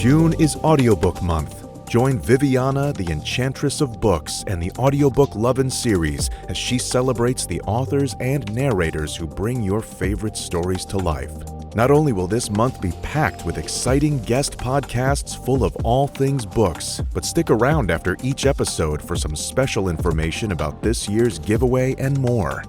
June is Audiobook Month. Join Viviana, the Enchantress of Books, and the Audiobook Lovin Series as she celebrates the authors and narrators who bring your favorite stories to life. Not only will this month be packed with exciting guest podcasts full of all things books, but stick around after each episode for some special information about this year's giveaway and more.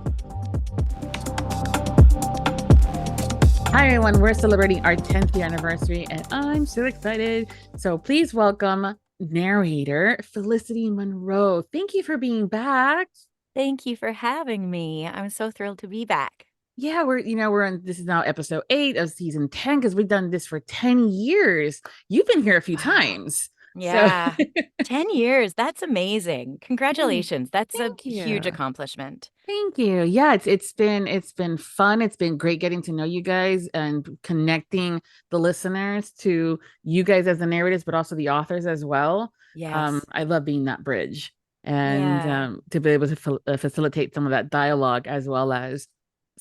Hi everyone, we're celebrating our 10th year anniversary and I'm so excited. So please welcome narrator Felicity Munroe. Thank you for being back. Thank you for having me. I'm so thrilled to be back. Yeah, we're on, this is now episode 8 of season 10 because we've done this for 10 years. You've been here a few times. Yeah. So 10 years. That's amazing. Congratulations. That's a Thank you. huge accomplishment. Thank you. Yeah, it's been fun. It's been great getting to know you guys and connecting the listeners to you guys as the narrators, but also the authors as well. Yes. I love being that bridge and Yeah. to be able to facilitate some of that dialogue as well as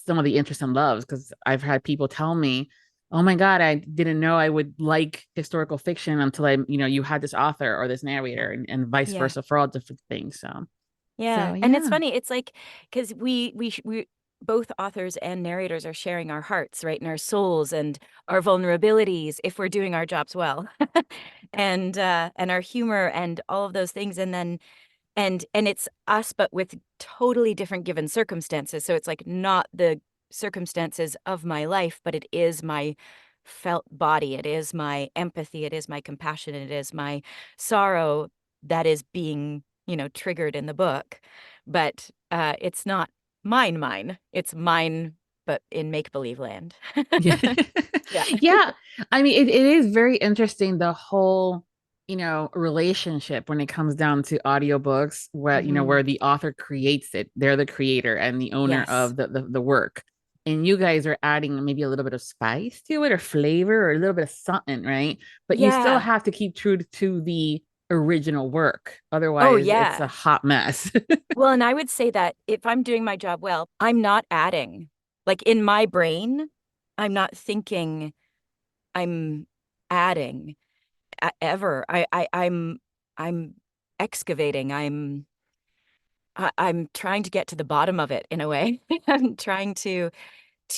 some of the interests and loves. Because I've had people tell me, "Oh my God, I didn't know I would like historical fiction until you had this author or this narrator, and vice Yeah. versa for all different things." So. Yeah. So, And it's yeah. funny. It's like, because we both authors and narrators are sharing our hearts, right? And our souls and our vulnerabilities if we're doing our jobs well. And our humor and all of those things. And then and it's us, but with totally different given circumstances. So it's like not the circumstances of my life, but it is my felt body. It is my empathy. It is my compassion. It is my sorrow that is being, triggered in the book. But it's not mine. It's mine, but in make-believe land. Yeah. Yeah. Yeah. I mean, it is very interesting, the whole, relationship when it comes down to audiobooks, where, Mhm. where the author creates it. They're the creator and the owner Yes. of the work. And you guys are adding maybe a little bit of spice to it or flavor or a little bit of something, right? But you still Yeah. have to keep true to the original work. Oh, Otherwise, it's a yeah. hot mess. Well, and I would say that if I'm doing my job well, I'm not adding. Like in my brain, I'm not thinking I'm adding ever. I'm excavating. I'm trying to get to the bottom of it in a way. I'm trying to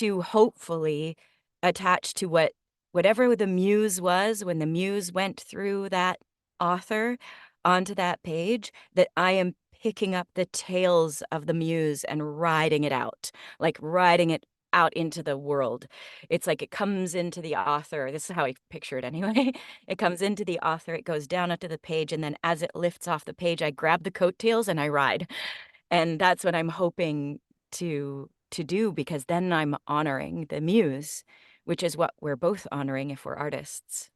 hopefully attach to whatever the muse was when the muse went through that author onto that page, that I am picking up the tales of the muse and riding it out, like riding it out into the world. It's like it comes into the author. This is how I picture it anyway. It comes into the author, it goes down onto the page, and then as it lifts off the page, I grab the coattails and I ride. And that's what I'm hoping to do, because then I'm honoring the muse, which is what we're both honoring if we're artists.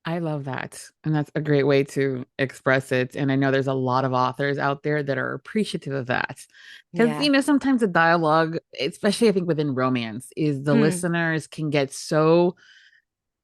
I love that. And that's a great way to express it. And I know there's a lot of authors out there that are appreciative of that. Because, Yeah. sometimes the dialogue, especially I think within romance, is the Mm. listeners can get so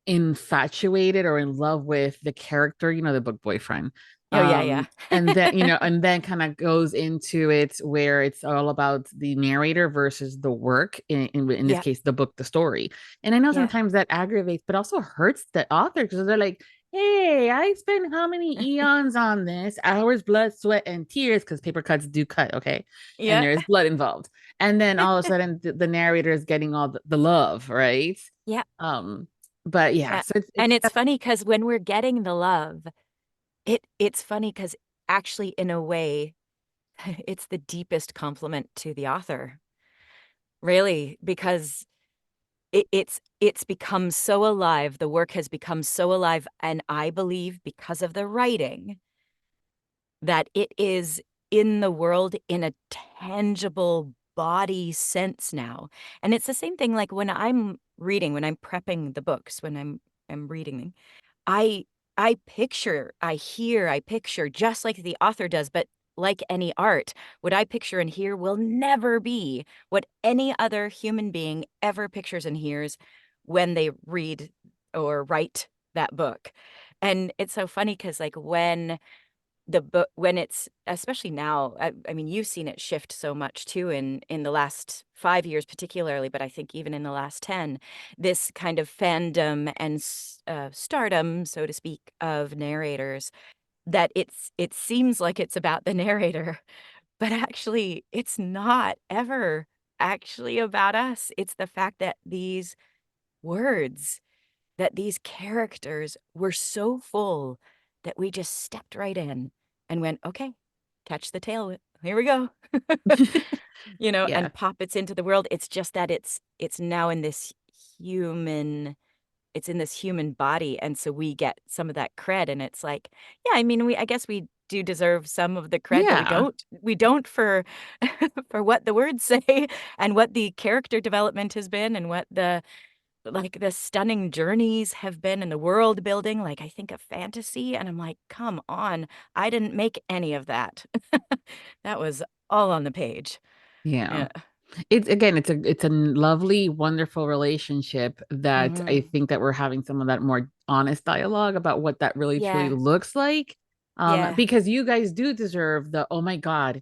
infatuated or in love with the character, the book boyfriend. Oh, yeah. And then, and then kind of goes into it where it's all about the narrator versus the work, in this Yeah. case, the book, the story. And I know Yeah. sometimes that aggravates, but also hurts the author because they're like, hey, I spent how many eons on this, hours, blood, sweat, and tears, because paper cuts do cut, okay? And Yeah. there's blood involved. And then all of a sudden the narrator is getting all the love, right? Yeah. But yeah, Yeah. so And it's funny because when we're getting the love, it's funny because actually, in a way, it's the deepest compliment to the author, really, because it's become so alive. The work has become so alive, and I believe because of the writing, that it is in the world in a tangible body sense now. And it's the same thing like when I'm reading, when I'm prepping the books, when I'm reading them. I I picture, I hear, I picture just like the author does, but like any art, what I picture and hear will never be what any other human being ever pictures and hears when they read or write that book. And it's so funny because like when the book, when it's, especially now, I mean, you've seen it shift so much too in the last 5 years particularly, but I think even in the last 10, this kind of fandom and stardom, so to speak, of narrators, that it seems like it's about the narrator, but actually it's not ever actually about us. It's the fact that these words, that these characters were so full that we just stepped right in and went, okay, catch the tail. Here we go. Yeah. And pop it into the world. It's just that it's now in this human, it's in this human body. And so we get some of that cred. And it's like, yeah, I mean, I guess we do deserve some of the cred, but Yeah. we don't for for what the words say and what the character development has been and what the stunning journeys have been in the world building. Like, I think of fantasy and I'm like, come on, I didn't make any of that. That was all on the page. Yeah. Yeah. It's again, it's a lovely, wonderful relationship that I Mhm. think that we're having some of that more honest dialogue about what that really truly Yeah. looks like. Yeah. Because you guys do deserve the, oh my God,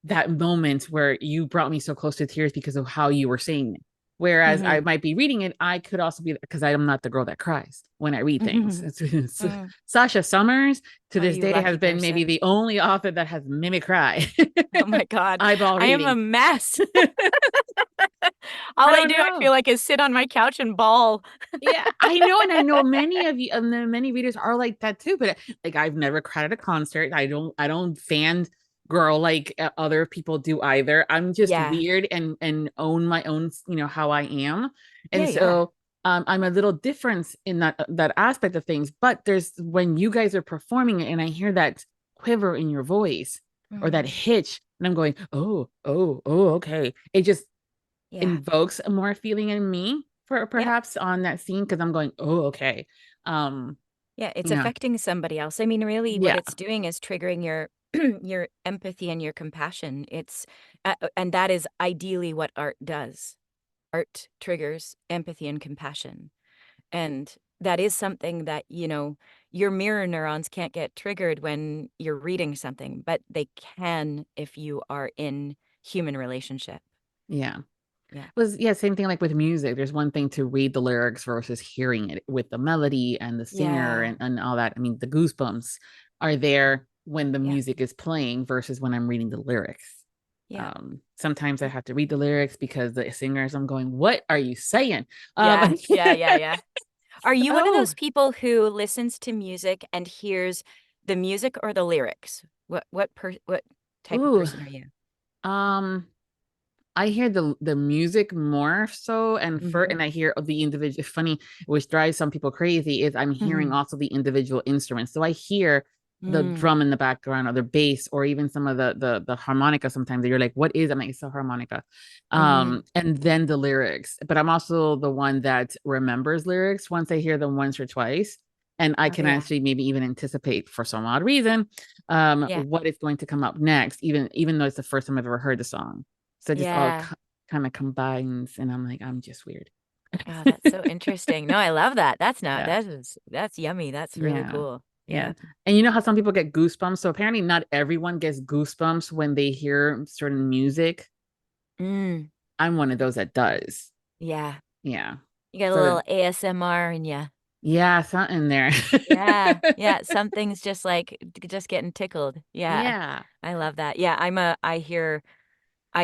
that moment where you brought me so close to tears because of how you were saying it. Whereas I Mhm. might be reading it, I could also be, because I'm not the girl that cries when I read things. Mhm. Mm. Sasha Summers to Oh, this you day has lucky been maybe person. the only author that has made me cry. Oh my God. Eyeball I am a reading. mess. I All I don't do, I feel know. like, is sit on my couch and bawl. Yeah, I know, and I know many of you, and many readers are like that too. But like, I've never cried at a concert. I don't fan girl like other people do either. I'm just Yeah. weird and own my own, how I am, Yeah, and you are. so I'm a little different in that aspect of things. But there's when you guys are performing it, and I hear that quiver in your voice or that Mhm. hitch, and I'm going, oh, oh, oh, okay. It just Yeah. invokes a more feeling in me for Yep. perhaps on that scene because I'm going, oh, okay. Um, Yeah, it's yeah, affecting somebody else. I mean, really, what yeah, it's doing is triggering your your empathy and your compassion. It's and that is ideally what art does. Art triggers empathy and compassion. And that is something that, your mirror neurons can't get triggered when you're reading something, but they can if you are in human relationship. yeah. Yeah. Was yeah, same thing like with music. There's one thing to read the lyrics versus hearing it with the melody and the singer Yeah. and all that. I mean, the goosebumps are there when the Yeah. music is playing versus when I'm reading the lyrics. Yeah. Sometimes I have to read the lyrics because the singers, I'm going, what are you saying? Yeah. Yeah. Yeah. Yeah. Are you one of Oh, those people who listens to music and hears the music or the lyrics? What type of ooh. person are you? Um, I hear the music more so, Mhm. and I hear the individual. It's funny, which drives some people crazy, is I'm hearing Mhm. also the individual instruments. So I hear the Mm. drum in the background or the bass or even some of the harmonica sometimes that you're like, what is it? I'm like, it's a harmonica. Mhm. And then the lyrics. But I'm also the one that remembers lyrics once I hear them once or twice. And I Oh, can yeah. actually maybe even anticipate for some odd reason Yeah. what is going to come up next, even though it's the first time I've ever heard the song. So it just all Yeah. kind of combines, and I'm like, I'm just weird. Oh, that's so interesting. No, I love that. Yeah, That's yummy. That's really yeah, cool. yeah. Yeah. And you know how some people get goosebumps? So apparently, not everyone gets goosebumps when they hear certain music. Mm. I'm one of those that does. Yeah. Yeah. You got a So little ASMR in you. yeah, something there. Yeah. Yeah. Something's just like just getting tickled. Yeah. Yeah. I love that. Yeah. I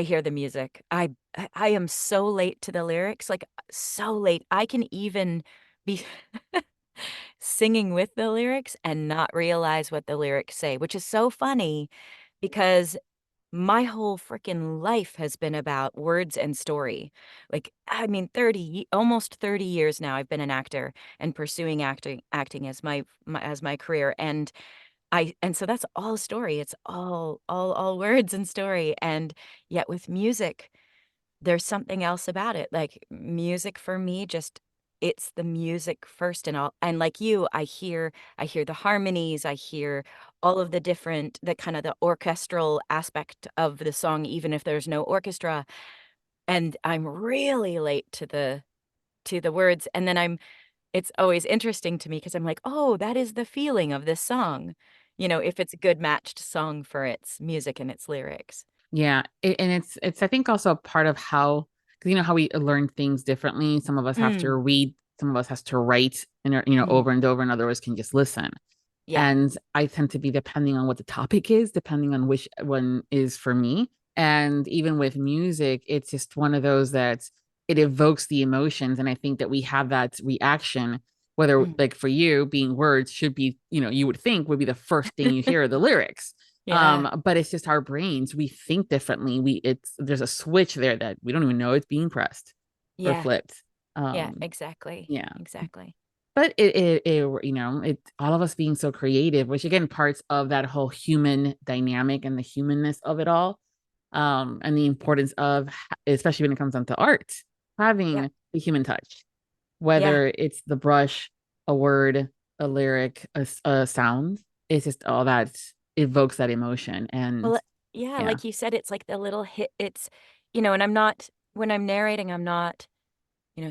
hear the music. I am so late to the lyrics, like so late. I can even be singing with the lyrics and not realize what the lyrics say, which is so funny because my whole freaking life has been about words and story. Like, I mean, almost 30 years now I've been an actor and pursuing acting as my career. And so that's all story. It's all words and story. And yet with music, there's something else about it. Like music for me, just it's the music first and all. And like you, I hear the harmonies, I hear all of the kind of the orchestral aspect of the song, even if there's no orchestra. And I'm really late to the words. And then it's always interesting to me because I'm like, oh, that is the feeling of this song. if it's a good matched song for its music and its lyrics. Yeah, and it's I think also a part of how, because you know how we learn things differently. Some of us have to Mm, read, some of us has to write, and mm, over and over, and others can just listen. yeah. And I tend to be depending on what the topic is, depending on which one is for me. And even with music, it's just one of those that it evokes the emotions, and I think that we have that reaction. Whether Mm, like for you, being words should be, you would think would be the first thing you hear, the lyrics. yeah. But it's just our brains, we think differently. There's a switch there that we don't even know it's being pressed or Yeah. flipped. Yeah. um Exactly. yeah, Exactly. but it all of us being so creative, which again, parts of that whole human dynamic and the humanness of it all, and the importance of, especially when it comes down to art, Yeah. having the human touch, Yeah. whether it's the brush, a word, a lyric, a sound. It's just all that evokes that emotion. And Well, yeah, yeah. like you said, it's like the little hit. And I'm not, when I'm narrating, I'm not,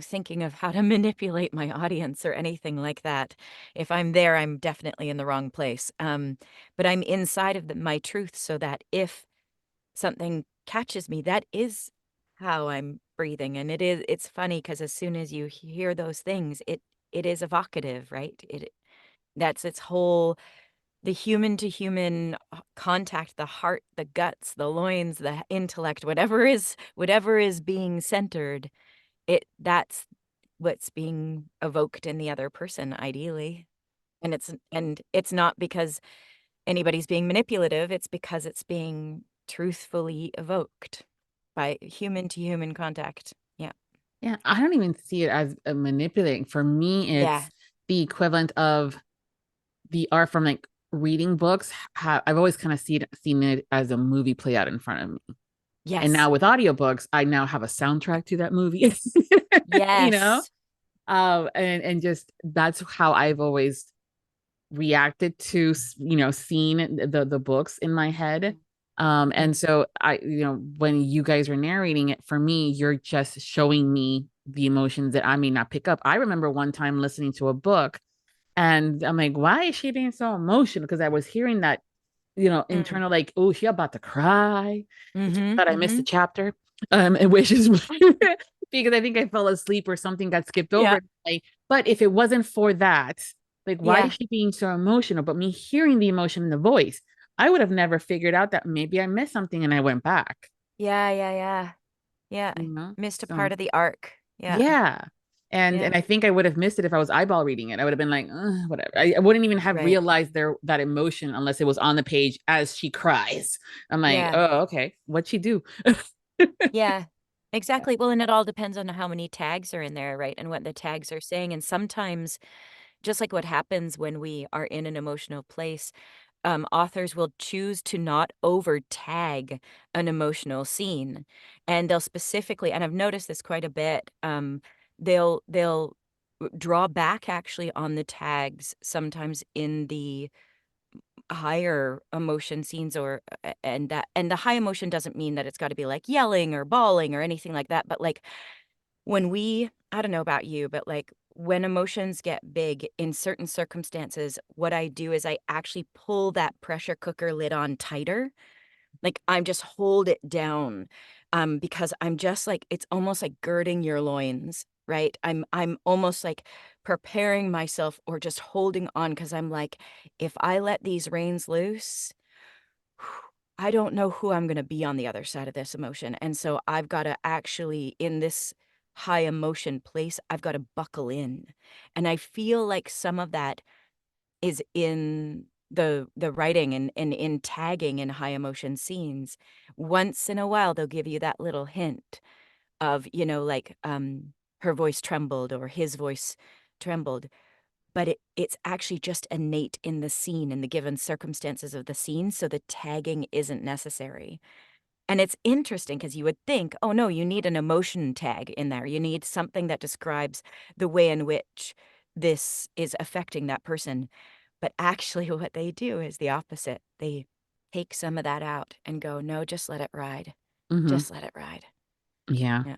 thinking of how to manipulate my audience or anything like that. If I'm there, I'm definitely in the wrong place. But I'm inside of my truth so that if something catches me, that is how I'm breathing. And it's funny because as soon as you hear those things, it is evocative, right? That's its whole, the human to human contact, the heart, the guts, the loins, the intellect, whatever is being centered, that's what's being evoked in the other person, ideally. And it's not because anybody's being manipulative, it's because it's being truthfully evoked by human to human contact. Yeah. Yeah, I don't even see it as a manipulating. For me, Yeah. it's the equivalent of the art from like reading books. I've always kind of seen it as a movie play out in front of me. And Yes. now with audiobooks, I now have a soundtrack to that movie. you know? Yes. And just that's how I've always reacted to, seeing the books in my head. Mm. And so when you guys are narrating it for me, you're just showing me the emotions that I may not pick up. I remember one time listening to a book and I'm like, why is she being so emotional? Because I was hearing that, Mm. internal, like, oh, she about to cry. It turns Mhm. out I missed a Mhm. chapter. And wishes because I think I fell asleep or something got skipped Yeah. over. Like, but if it wasn't for that, like, why is Yeah. she being so emotional? But me hearing the emotion in the voice, I would have never figured out that maybe I missed something and I went back. Yeah. Yeah. Yeah. Yeah. You know? Missed a So part of the arc. Yeah. yeah. And Yeah. I think I would have missed it if I was eyeball reading it. I would have been like, whatever. I wouldn't even have Right. realized that emotion unless it was on the page as she cries. I'm like, Yeah. oh, okay. What'd she do? Yeah. Yeah. Exactly. Well, and it all depends on how many tags are in there, right? And what the tags are saying. And sometimes, just like what happens when we are in an emotional place, authors will choose to not over tag an emotional scene, and they'll specifically, and I've noticed this quite a bit, they'll draw back actually on the tags sometimes in the higher emotion scenes, or and the high emotion doesn't mean that it's got to be like yelling or bawling or anything like that, but like I don't know about you, but like when emotions get big in certain circumstances, what I do is I actually pull that pressure cooker lid on tighter. Like I'm just hold it down, because I'm just like, it's almost like girding your loins, right? I'm almost like preparing myself or just holding on because I'm like, if I let these reins loose, I don't know who I'm going to be on the other side of this emotion. And so I've got to actually, in this high emotion place, I've got to buckle in. And I feel like some of that is in the writing and in tagging in high emotion scenes. Once in a while, they'll give you that little hint of, like her voice trembled or his voice trembled, but it's actually just innate in the scene, in the given circumstances of the scene, so the tagging isn't necessary. And it's interesting because you would think, oh no, you need an emotion tag in there. You need something that describes the way in which this is affecting that person. But actually, what they do is the opposite. They take some of that out and go, no, just let it ride. Hmm. Just let it ride. Yeah. Yeah.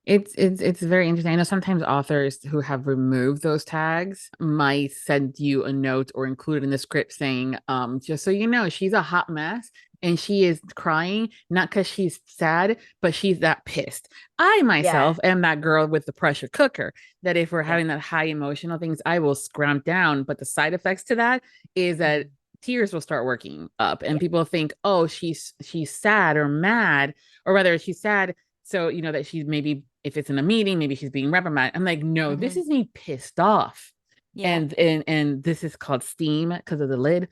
It's very interesting. I know sometimes authors who have removed those tags might send you a note or include in the script saying, just so you know, she's a hot mess and she is crying, not because she's sad, but she's that pissed. I Yeah. myself am that girl with the pressure cooker that if we're Yeah. having that high emotional things, I will scrimp down. But the side effects to that is that Mhm. tears will start working up and Yeah. people think, oh, she's sad or mad, or rather she's sad so, that she's maybe, if it's in a meeting, maybe she's being reprimanded. I'm like, no, this Mhm. is me pissed off. Yeah. And this is called steam because of the lid.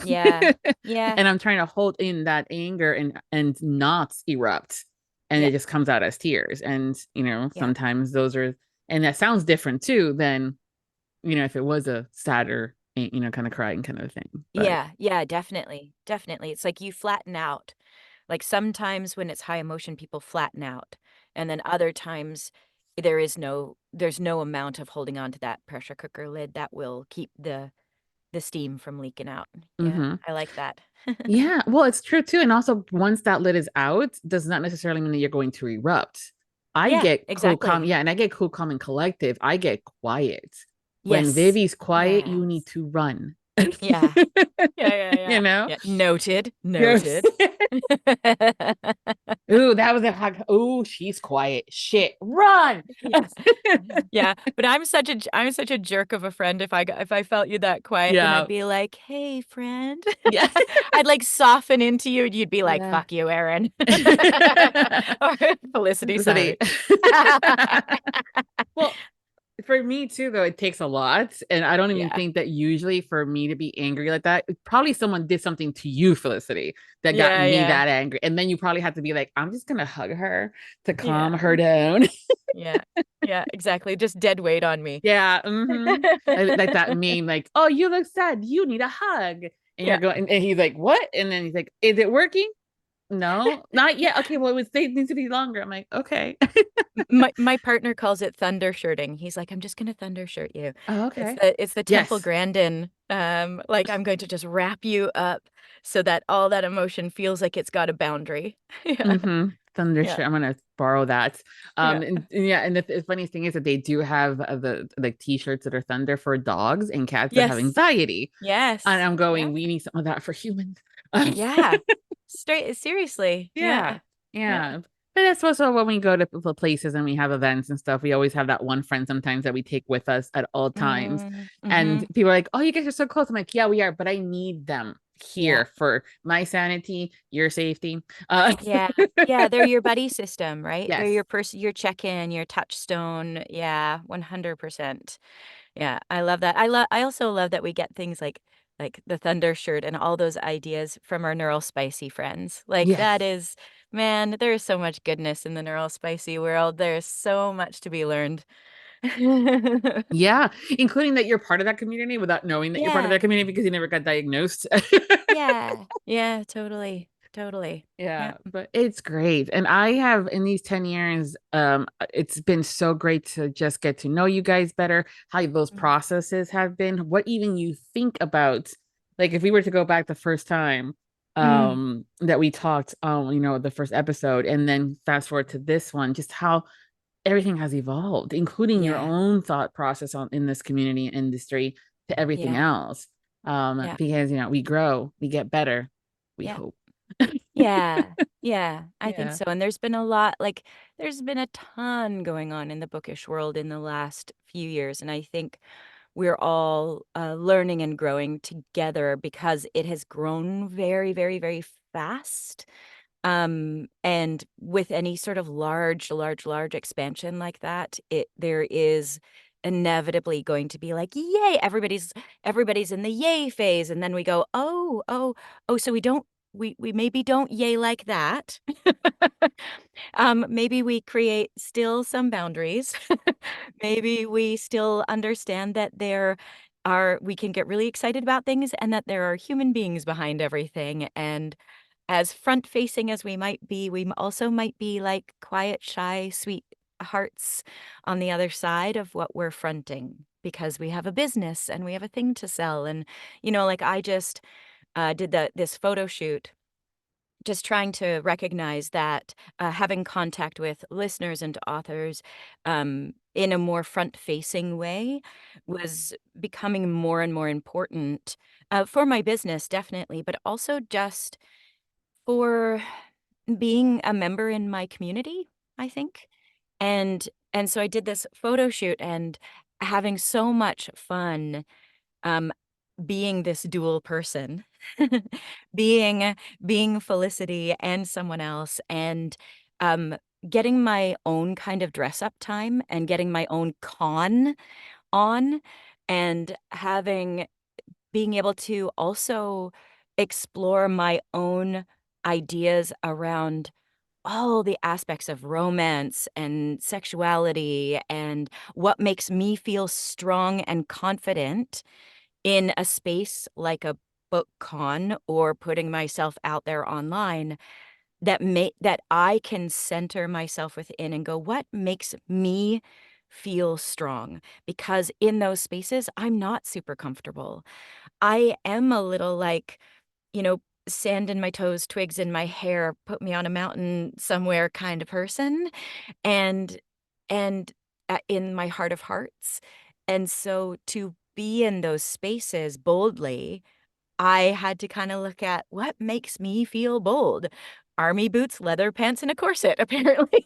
Yeah. Yeah. And I'm trying to hold in that anger and not erupt. And Yeah. it just comes out as tears. And, Yeah. sometimes those are, and that sounds different too than, if it was a sadder, kind of crying kind of thing. But Yeah. Yeah, definitely. Definitely. It's like you flatten out. Like sometimes when it's high emotion, people flatten out. And then other times there's no amount of holding on to that pressure cooker lid that will keep the steam from leaking out. Yeah, mhm. I like that. Yeah, well, it's true too. And also, once that lid is out, does not necessarily mean that you're going to erupt. I Yeah, get cool, calm. exactly. Yeah, and I get cool, calm, and collective. I get quiet. When Yes. Vivi's quiet, you need Yes. to run. Yeah. Yeah, yeah, You yeah. know? Yeah. Noted. Yes. Noted. Ooh, that was a hug. Ooh, she's quiet. Shit, run. Yeah. Yeah, but I'm such a jerk of a friend if I felt you that quiet, then Yeah. I'd be like, "Hey, friend." Yeah. I'd like soften into you and you'd be like, Yeah. "Fuck you, Erin." Or Felicity, Felicity. sorry. Well, for me too, though, it takes a lot. And I don't even Yeah. think that usually for me to be angry like that, probably someone did something to you, Felicity, that got Yeah, me yeah. that angry. And then you probably have to be like, I'm just gonna hug her to calm Yeah. her down. Yeah. Yeah, exactly. Just dead weight on me. Yeah. Like that meme, like, oh, you look sad. You need a hug. And you're Yeah. going, and he's like, what? And then he's like, is it working? No, not yet. Okay, well, it needs to be longer. I'm like, okay. My partner calls it thunder shirting. He's like, "I'm just gonna thunder shirt you." Oh, okay. It's the Temple Yes. Grandin, like, I'm going to just wrap you up so that all that emotion feels like it's got a boundary. Yeah, Thunder yeah, shirt. I'm gonna borrow that. yeah. And yeah, and the funniest thing is that they do have the like t-shirts that are thunder for dogs and cats that have Yes, anxiety. And yes, I'm yeah, going, we need some of that for humans. yeah. Straight seriously, yeah, Yeah, yeah. yeah. But that's also when we go to places and we have events and stuff, we always have that one friend sometimes that we take with us at all times. Mm, And mhm. people are like, oh, you guys are so close. I'm like, yeah, we are, but I need them Yeah, here for my sanity, your safety. yeah, yeah, they're your buddy system, right? They're Yes. your person, your check-in, your touchstone, yeah, 100%. Yeah, I love that. I also love that we get things like the thunder shirt and all those ideas from our neural spicy friends. Like that Yes. is man, there is so much goodness in the neural spicy world. There's so much to be learned. Yeah, including that you're part of that community without knowing that you're part of that Yeah. community because you never got diagnosed. Yeah. Yeah, totally. Totally. Yeah. Yeah, but it's great. And I have in these 10 years, it's been so great to just get to know you guys better, how those Mhm. processes have been, what even you think about. Like if we were to go back the first time Mm. that we talked, the first episode, and then fast forward to this one, just how everything has evolved, including your Yeah. own thought process on in this community and industry to everything Yeah. else. Yeah. Because we grow, we get better, we Yeah. hope. Yeah. Yeah, I think Yeah. so, and there's been a lot there's been a ton going on in the bookish world in the last few years, and I think we're all, learning and growing together because it has grown very, very, very fast, and with any sort of large expansion like that, there is inevitably going to be like, "Yay!" Everybody's in the yay phase, and then we go, "Oh, oh, oh, so we maybe don't yay like that." Maybe we create still some boundaries. Maybe we still understand that we can get really excited about things and that there are human beings behind everything. And as front facing as we might be, also might be like quiet, shy, sweet hearts on the other side of what we're fronting because we have a business and we have a thing to sell. And, like I just did this photo shoot just trying to recognize that having contact with listeners and authors in a more front-facing way was becoming more and more important for my business, definitely, but also just for being a member in my community, I think. And so I did this photo shoot and having so much fun um, being this dual person, being being Felicity and someone else, and um, getting my own kind of dress up time and getting my own con on, and having being able to also explore my own ideas around all the aspects of romance and sexuality and what makes me feel strong and confident in a space like a book con or putting myself out there online, that I can center myself within and go, what makes me feel strong? Because in those spaces, I'm not super comfortable. I am a little like, you know, sand in my toes, twigs in my hair, put me on a mountain somewhere kind of person. And in my heart of hearts. And so to be in those spaces boldly, I had to kind of look at what makes me feel bold. Army boots, leather pants, and a corset, apparently.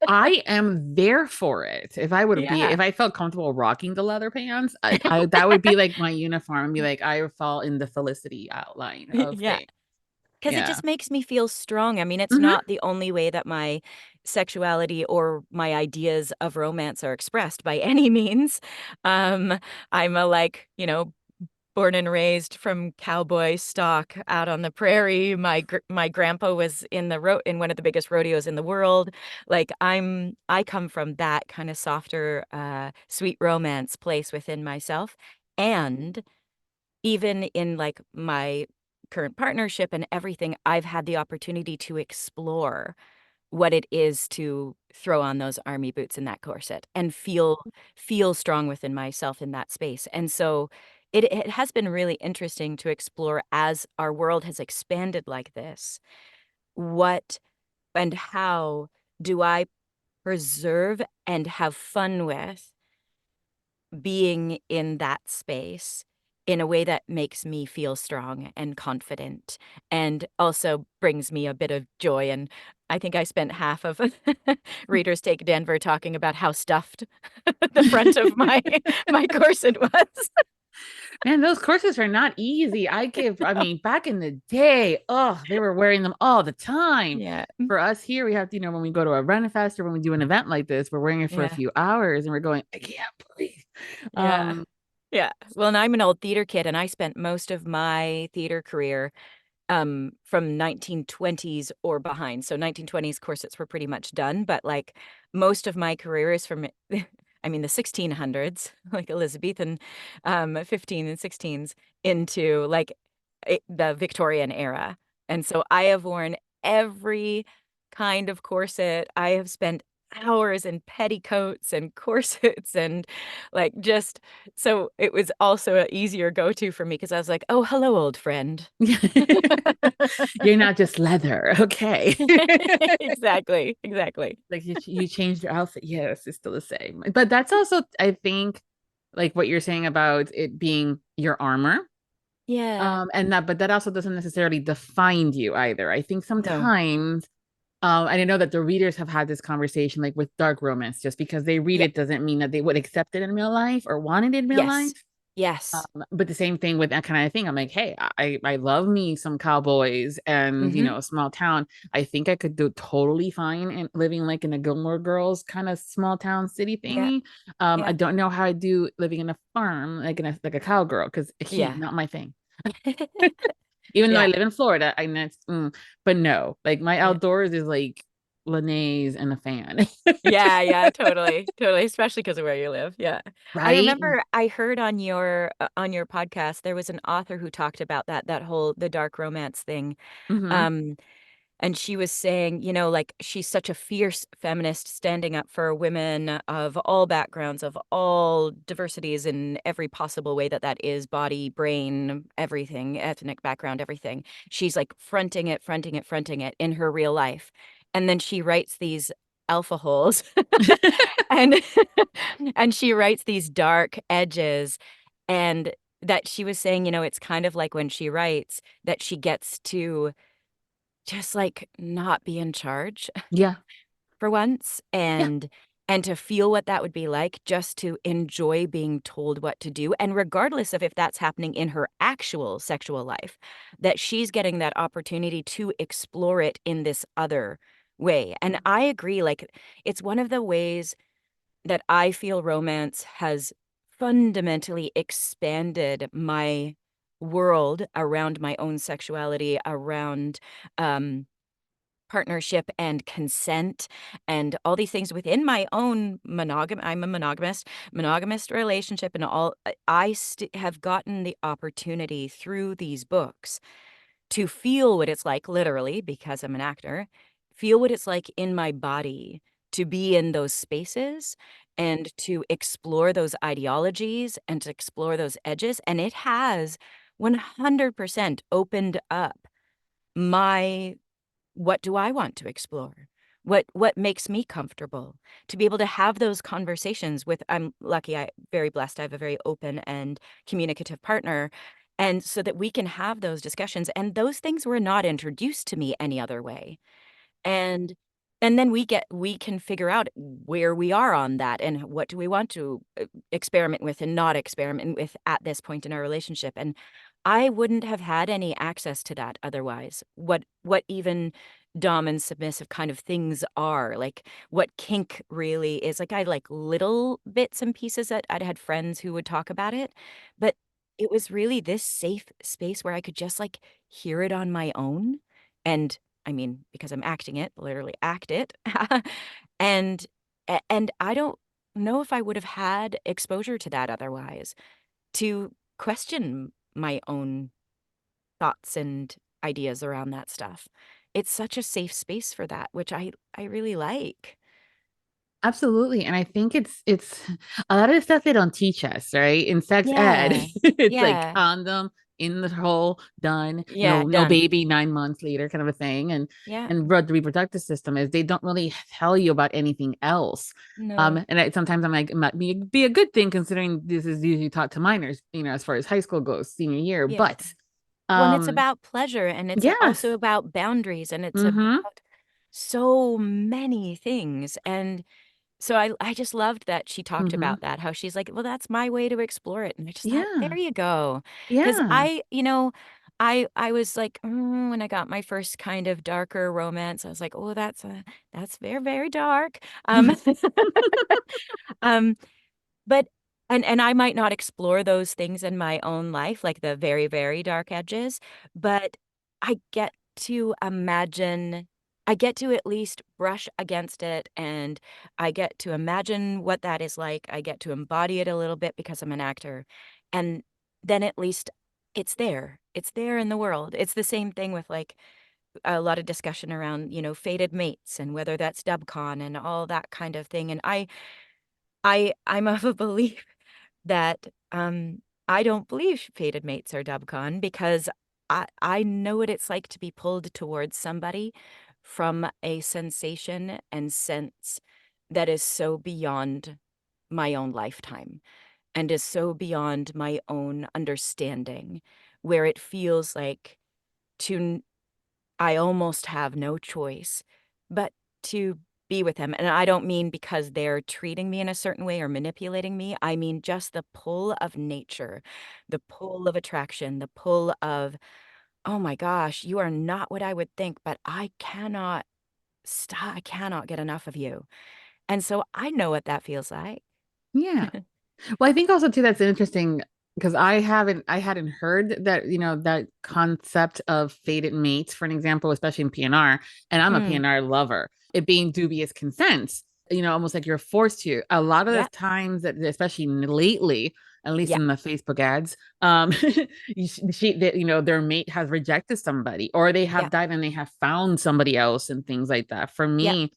I am there for it. Yeah. If I felt comfortable rocking the leather pants, I that would be like my uniform and be like, I fall in the Felicity outline of Yeah. things. Because it Yeah. just makes me feel strong. I mean, it's Hmm. not the only way that my sexuality or my ideas of romance are expressed by any means. Um, I'm a like, born and raised from cowboy stock out on the prairie. My grandpa was in one of the biggest rodeos in the world. Like I come from that kind of softer, sweet romance place within myself, and even in like my current partnership and everything, I've had the opportunity to explore what it is to throw on those army boots and that corset and feel strong within myself in that space. And so it has been really interesting to explore as our world has expanded like this. What and how do I preserve and have fun with being in that space in a way that makes me feel strong and confident and also brings me a bit of joy. And I think I spent half of Readers Take Denver talking about how stuffed the front of my corset was. Man, those corsets are not easy. I mean, back in the day, oh, they were wearing them all the time. Yeah. For us here, we have to, when we go to a run fest or when we do an event like this, we're wearing it for a Yeah. few hours and we're going, I can't breathe. Yeah. Yeah. Well, and I'm an old theater kid, and I spent most of my theater career from 1920s or behind. So 1920s corsets were pretty much done, but like most of my career is from I mean the 1600s, like Elizabethan 15 and 16s into like the Victorian era. And so I have worn every kind of corset. I have spent hours in petticoats and corsets and like just so it was also an easier go-to for me because I was like, "Oh, hello, old friend." You're not just leather. Okay. Exactly, exactly. Like you changed your outfit. Yes, it's still the same. But that's also, I think, like what you're saying about it being your armor. Yeah. But that also doesn't necessarily define you either. I think No. sometimes, and I know that the readers have had this conversation like with dark romance, just because they read Yeah. it doesn't mean that they would accept it in real life or want it in real life. Yes. Yes. But the same thing with that kind of thing. I'm like, hey, I love me some cowboys and Mhm. a small town. I think I could do totally fine in living like in a Gilmore Girls kind of small town city Yeah. thingy. I Yeah. don't know how I do living in a farm like like a cowgirl because heat Yeah. not my thing. Even though I Yeah. live in Florida, but no, like my Yeah. outdoors is like Linnaeus and a fan, Yeah, yeah, totally, totally, especially because of where you live, yeah. I right? remember I heard on your podcast, there was an author who talked about that whole the dark romance thing, Hmm. um, And she was saying, like, she's such a fierce feminist standing up for women of all backgrounds, of all diversities in every possible way that is body, brain, everything, ethnic background, everything. She's like fronting it in her real life. And then she writes these alpha holes and and she writes these dark edges. And that she was saying, it's kind of like when she writes that she gets to just, like, not be in charge Yeah. for once, Yeah. and to feel what that would be like, just to enjoy being told what to do, and regardless of if that's happening in her actual sexual life, that she's getting that opportunity to explore it in this other way. And I agree, like, it's one of the ways that I feel romance has fundamentally expanded my world around my own sexuality, around, um partnership and consent and all these things within my own I'm a monogamous relationship, and all have gotten the opportunity through these books to feel what it's like, literally, because I'm an actor, feel what it's like in my body to be in those spaces and to explore those ideologies and to explore those edges. And it has 100% opened up my what do I want to explore? What makes me comfortable? To be able to have those conversations with I'm lucky, I very blessed, I have a very open and communicative partner, and so that we can have those discussions, and those things were not introduced to me any other way. And then we can figure out where we are on that and what do we want to experiment with and not experiment with at this point in our relationship. And I wouldn't have had any access to that otherwise. What even dom and submissive kind of things are, like what kink really is. Like I like little bits and pieces that I'd had friends who would talk about it, but it was really this safe space where I could just like hear it on my own. And I mean, because I'm acting it, literally act it. And and I don't know if I would have had exposure to that otherwise, to question my own thoughts and ideas around that stuff. It's such a safe space for that, which I really like. Absolutely. And I think it's a lot of the stuff they don't teach us, right? In sex ed, Yeah. it's like Yeah. condom in the hole, done, Yeah, no done. baby 9 months later, kind of a thing. Yeah. And what the reproductive system is, they don't really tell you about anything else. No. Sometimes I'm like, it might be a good thing considering this is usually taught to minors, as far as high school goes, senior year. Yeah. But When it's um, about pleasure and it's also yes. about boundaries and it's Mm-hmm. about so many things. And so I just loved that she talked Mm-hmm. about that, how she's like, "Well, that's my way to explore it." And I just thought, Yeah. there you go. 'Cause Yeah. I was like, when I got my first kind of darker romance, I was like, "Oh, that's very, very dark." Um, but and I might not explore those things in my own life, like the very, very dark edges, but I get to imagine I get to at least brush against it, and I get to imagine what that is like. I get to embody it a little bit because I'm an actor, and then at least it's there. It's there in the world. It's the same thing with, like, a lot of discussion around, fated mates and whether that's dubcon and all that kind of thing, and I'm of a belief that, I don't believe fated mates are dubcon because I know what it's like to be pulled towards somebody from a sensation and sense that is so beyond my own lifetime and is so beyond my own understanding, where it feels like to I almost have no choice but to be with them, and I don't mean because they're treating me in a certain way or manipulating me, I mean just the pull of nature, the pull of attraction, the pull of, "Oh my gosh, you are not what I would think, but I cannot get enough of you." And so I know what that feels like. Yeah. Well, I think also too that's interesting because I hadn't heard that, that concept of fated mates, for an example, especially in PNR, and I'm a Mm, PNR lover. It being dubious consent, almost like you're forced to. A lot of the yep, times that, especially lately, at least Yeah. in the Facebook ads. Their mate has rejected somebody, or they have Yeah. died and they have found somebody else, and things like that. For Yeah. me,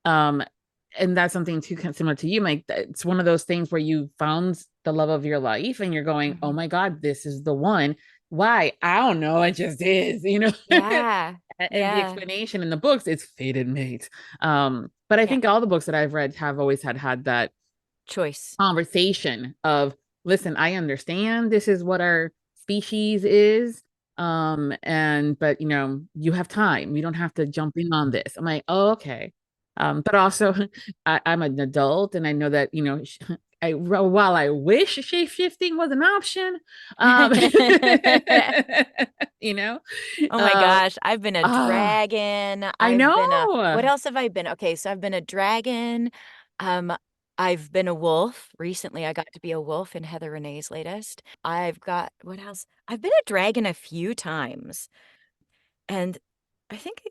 and that's something too similar to you, Mike. It's one of those things where you found the love of your life and you're going, oh my God, this is the one. Why? I don't know. It just is, Yeah. And the Yeah. explanation in the books is fated mate. But I think all the books that I've read have always had that Choice. conversation of, listen, I understand this is what our species is. But you have time. You don't have to jump in on this. I'm like, oh, okay. But also I'm an adult and I know that, while I wish shape shifting was an option, um, you know, Oh my uh, gosh, I've been a ah, dragon. I I've been a know. what else have I been? Okay, so I've been a dragon. Um, I've been a wolf. Recently, I got to be a wolf in Heather Renee's latest. I've got what else? I've been a dragon a few times. And I think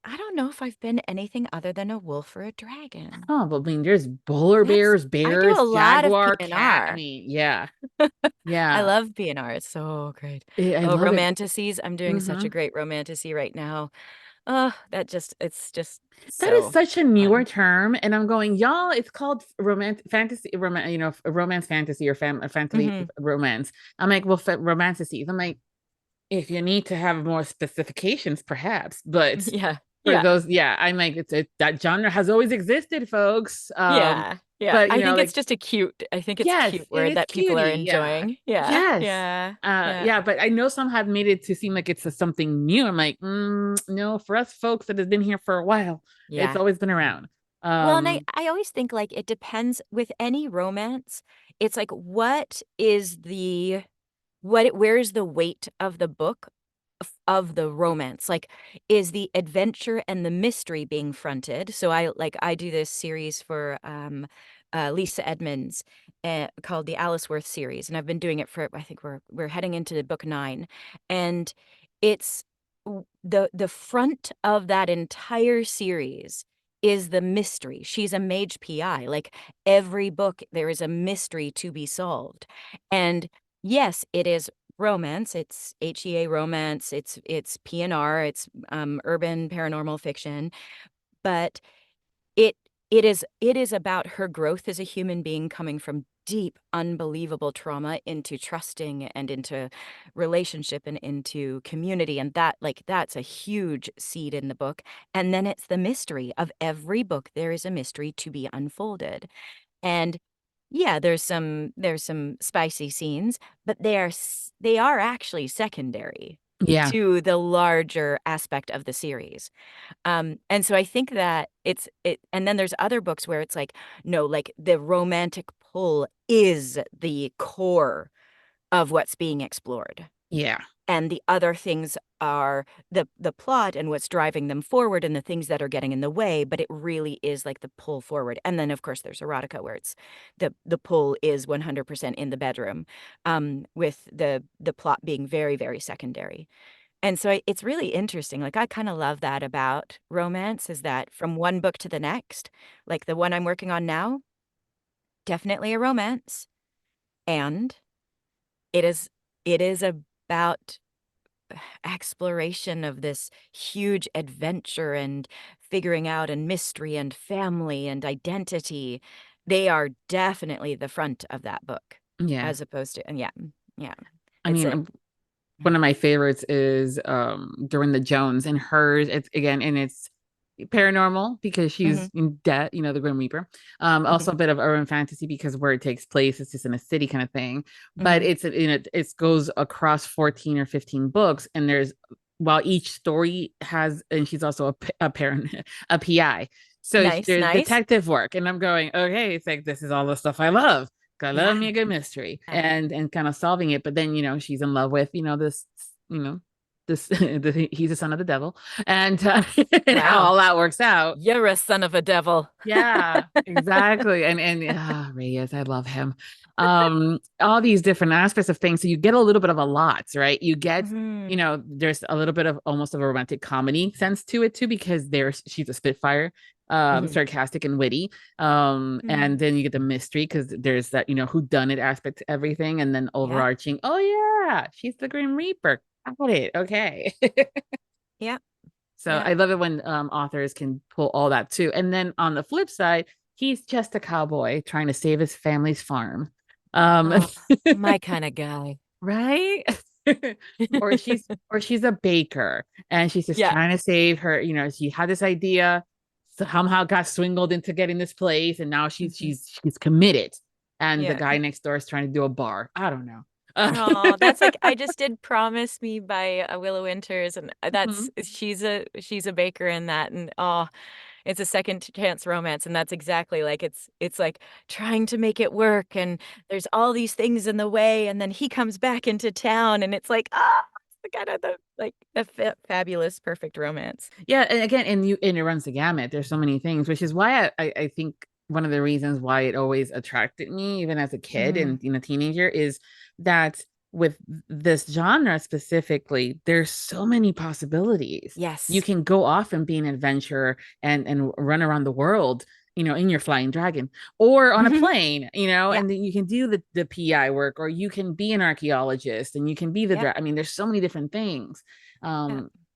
I don't know if I've been anything other than a wolf or a dragon. Oh, but I mean, there's polar That's bears, I do bears, a lot of jaguar, cat. I PNR. mean, yeah, I yeah. love PNR. It's so great. I Oh, love it. romanticies. I'm doing such a Hmm. great romantasy right now. Oh, it's just That is so such a newer fun. term, and I'm going, y'all. It's called romance fantasy or fantasy Mhm. romance. I'm like, well, romanticies. I'm like, if you need to have more specifications, perhaps, but Yeah. for Yeah. those, yeah, I'm like, that genre has always existed, folks. Yeah. Yeah. But I think it's like, just I think it's a yes, cute it word is that people are cutie. Yeah. enjoying. Yeah. Yes. Yeah. Yeah. Yeah, but I know some have made it to seem like it's something new. I'm like, no, for us folks that have been here for a while, it's Yeah. always been around. Well, and I always think like it depends with any romance. It's like where's the weight of the book of the romance? Like, is the adventure and the mystery being fronted? So I do this series for Lisa Edmonds called the Alice Worth series, and I've been doing it for I think we're heading into book 9, and it's the front of that entire series is the mystery. She's a mage PI. Like every book, there is a mystery to be solved, and yes, it is romance. It's HEA romance. It's PNR. It's urban paranormal fiction. But it it is about her growth as a human being coming from deep, unbelievable trauma into trusting and into relationship and into community. And that's a huge seed in the book. And then it's the mystery of every book. There is a mystery to be unfolded. And yeah, there's some spicy scenes, but they are actually secondary Yeah. to the larger aspect of the series. And so I think that and then there's other books where it's like, no, like the romantic pull is the core of what's being explored. Yeah. And the other things are the plot and what's driving them forward and the things that are getting in the way, but it really is like the pull forward. And then of course there's erotica where it's the pull is 100% in the bedroom, with the plot being very, very secondary. And so it's really interesting. Like I kind of love that about romance is that from one book to the next, like the one I'm working on now, definitely a romance. And it is about exploration of this huge adventure and figuring out and mystery and family and identity. They are definitely the front of that book Yeah. as opposed to, and yeah, yeah. I It's mean, a, one of my favorites is during the Jones, and hers, it's again, and it's paranormal because she's Mhm, in debt, the Grim Reaper. Also mhm, a bit of urban fantasy because where it takes place, it's just in a city kind of thing. But mhm. it goes across 14 or 15 books, and there's while each story has, and she's also a parent, a PI. So Nice, there's nice. detective work, and I'm going, okay, it's like this is all the stuff I love. I love Yeah. me a good mystery, Yeah. and kind of solving it. But then she's in love with this you know he's a son of the devil, and and how Wow. all that works out. You're a son of a devil. Yeah, exactly. And Reyes, I love him. All these different aspects of things. So you get a little bit of a lot, right? You get, Mhm. there's a little bit of almost of a romantic comedy sense to it too, because she's a Spitfire. sarcastic and witty. And then you get the mystery because there's that, who done it aspect to everything, and then overarching, oh yeah, she's the Grim Reaper. Got it. Okay. Yeah. So Yeah. I love it when authors can pull all that too. And then on the flip side, he's just a cowboy trying to save his family's farm. Oh, my kind of guy. Right? or she's a baker and she's just Yeah. trying to save her, she had this idea, somehow got swindled into getting this place, and now she's committed. And the guy next door is trying to do a bar. I don't know. Oh, that's like I Just Did Promise Me by Willow Winters, and that's she's a baker in that, and it's a second chance romance, and that's exactly like it's like trying to make it work, and there's all these things in the way, and then he comes back into town, and it's like it's the kind of the fabulous perfect romance. Yeah, and again, and it runs the gamut. There's so many things, which is why I think one of the reasons why it always attracted me, even as a kid and teenager, is that with this genre specifically, there's so many possibilities. Yes. You can go off and be an adventurer and run around the world, in your flying dragon, or on a plane, and then you can do the PI work, or you can be an archaeologist, and you can be I mean, there's so many different things.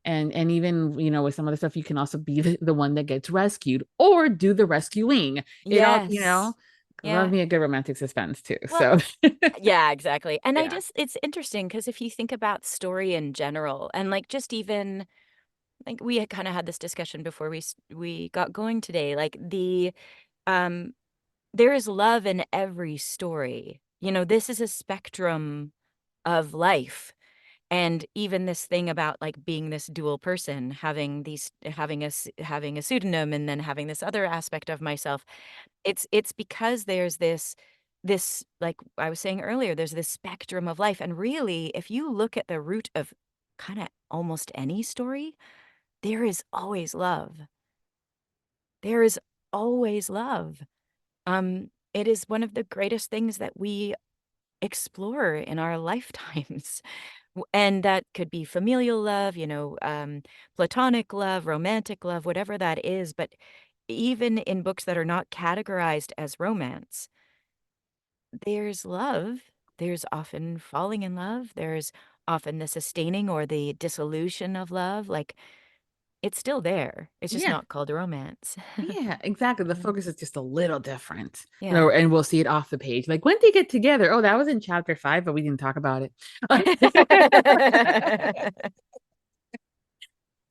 And even, with some of the stuff, you can also be the one that gets rescued or do the rescuing. It all, love me a good romantic suspense too. Well, so yeah, exactly. And it's interesting because if you think about story in general, and like just even like we had kind of had this discussion before we got going today, like um there is love in every story. This is a spectrum of life. And even this thing about like being this dual person, having a pseudonym and then having this other aspect of myself, it's because there's this like I was saying earlier, there's this spectrum of life. And really, if you look at the root of kind of almost any story, there is always love. There is always love. It is one of the greatest things that we explore in our lifetimes. And that could be familial love, platonic love, romantic love, whatever that is. But even in books that are not categorized as romance, there's love. There's often falling in love. There's often the sustaining or the dissolution of love. Like, it's still there. It's just not called romance. Yeah, exactly. The focus is just a little different. Yeah. And we'll see it off the page. Like, when did they get together? Oh, that was in chapter 5, but we didn't talk about it.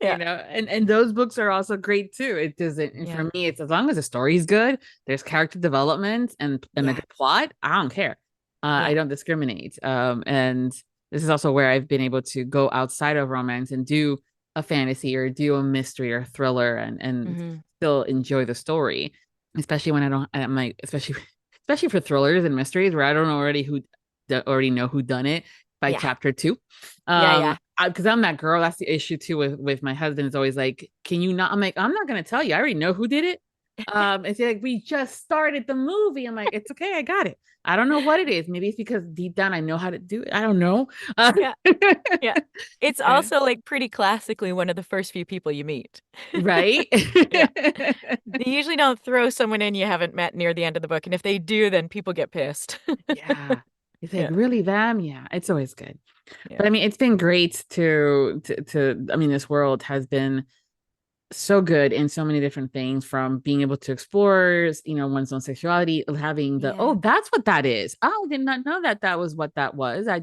And those books are also great too. It doesn't, and for me, it's as long as the story is good, there's character development and a good plot, I don't care. I don't discriminate. And this is also where I've been able to go outside of romance and do a fantasy or do a mystery or thriller and still enjoy the story, especially when I'm like, especially for thrillers and mysteries where I don't already know who done it by chapter 2. Because I'm that girl. That's the issue too with my husband. Is always like, can you not? I'm like, I'm not gonna tell you. I already know who did it. It's like, we just started the movie. I'm like, it's okay, I got it. I don't know what it is. Maybe it's because deep down I know how to do it. I don't know. Yeah. It's also like pretty classically one of the first few people you meet. Right? They usually don't throw someone in you haven't met near the end of the book. And if they do, then people get pissed. Yeah. It's like, really them? Yeah, it's always good. But I mean, it's been great to I mean, this world has been so good in so many different things, from being able to explore, one's own sexuality, having oh, that's what that is. Oh, I did not know that was what that was. I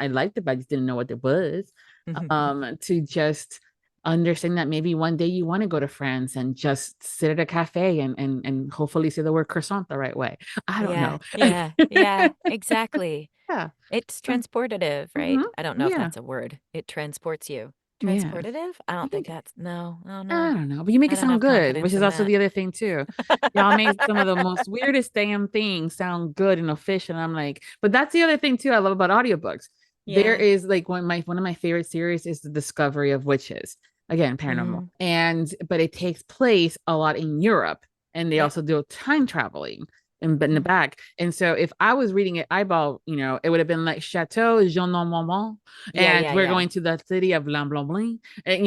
liked it, but I just didn't know what it was. To just understand that maybe one day you want to go to France and just sit at a cafe and hopefully say the word croissant the right way. I don't know. Yeah, exactly. Yeah. It's transportative, right? I don't know if that's a word. It transports you. Transportative? I don't think that's no. Oh no. I don't know, but you make it sound good, which is also the other thing too. Y'all made some of the most weirdest damn things sound good and official. And I'm like, but that's the other thing too I love about audiobooks. There is like one of my favorite series is The Discovery of Witches. Again, paranormal. But it takes place a lot in Europe, and they also do time traveling in the back. And so if I was reading it eyeball, it would have been like Chateau Jean Normand, and we're going to the city of Blanc Blanc Blanc, and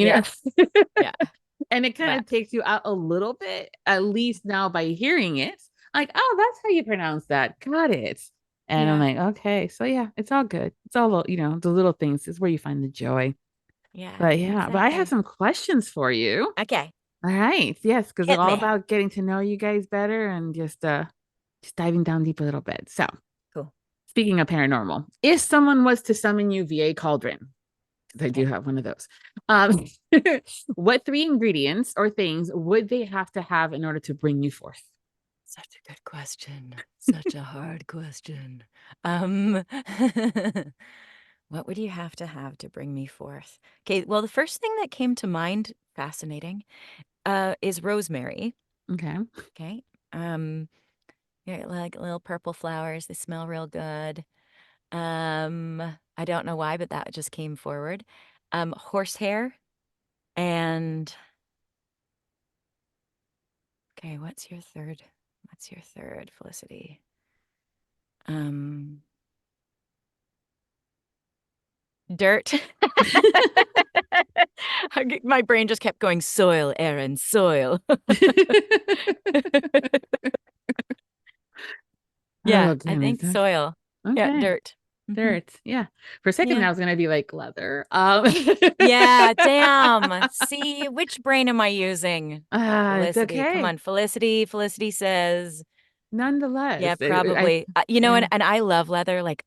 And it kind of But takes you out a little bit, at least now by hearing it. Like, oh, that's how you pronounce that. Got it. And I'm yeah, like, okay, so yeah, it's all good. It's all, the little things is where you find the joy. yeah, But yeah, but I have exactly. some questions for you. Okay, All right. Yes, because it's hit all me. about getting to know you guys better and just diving down deep a little bit. So, Cool. speaking of paranormal, if someone was to summon you via a cauldron, because I do Okay. have one of those, um, what three ingredients or things would they have to have in order to bring you forth? Such a good question. Such a hard question. Um, what would you have to bring me forth? Okay, well, the first thing that came to mind, fascinating, is rosemary. Okay. Okay. Um, yeah, like little purple flowers. They smell real good. I don't know why, but that just came forward. Horsehair and okay, what's your third? What's your third, Felicity? Um, Dirt. My brain just kept going soil, Aaron, soil. Oh Yeah, I goodness. think soil. Yeah, Okay. dirt. Mhm. Dirt. Yeah. For a second, Yeah. I was gonna be like leather. Yeah, damn. See, which brain am I using? It's Felicity. Come okay. on, Felicity. Felicity says, yeah, Nonetheless, probably. You know, yeah, and I love leather. Like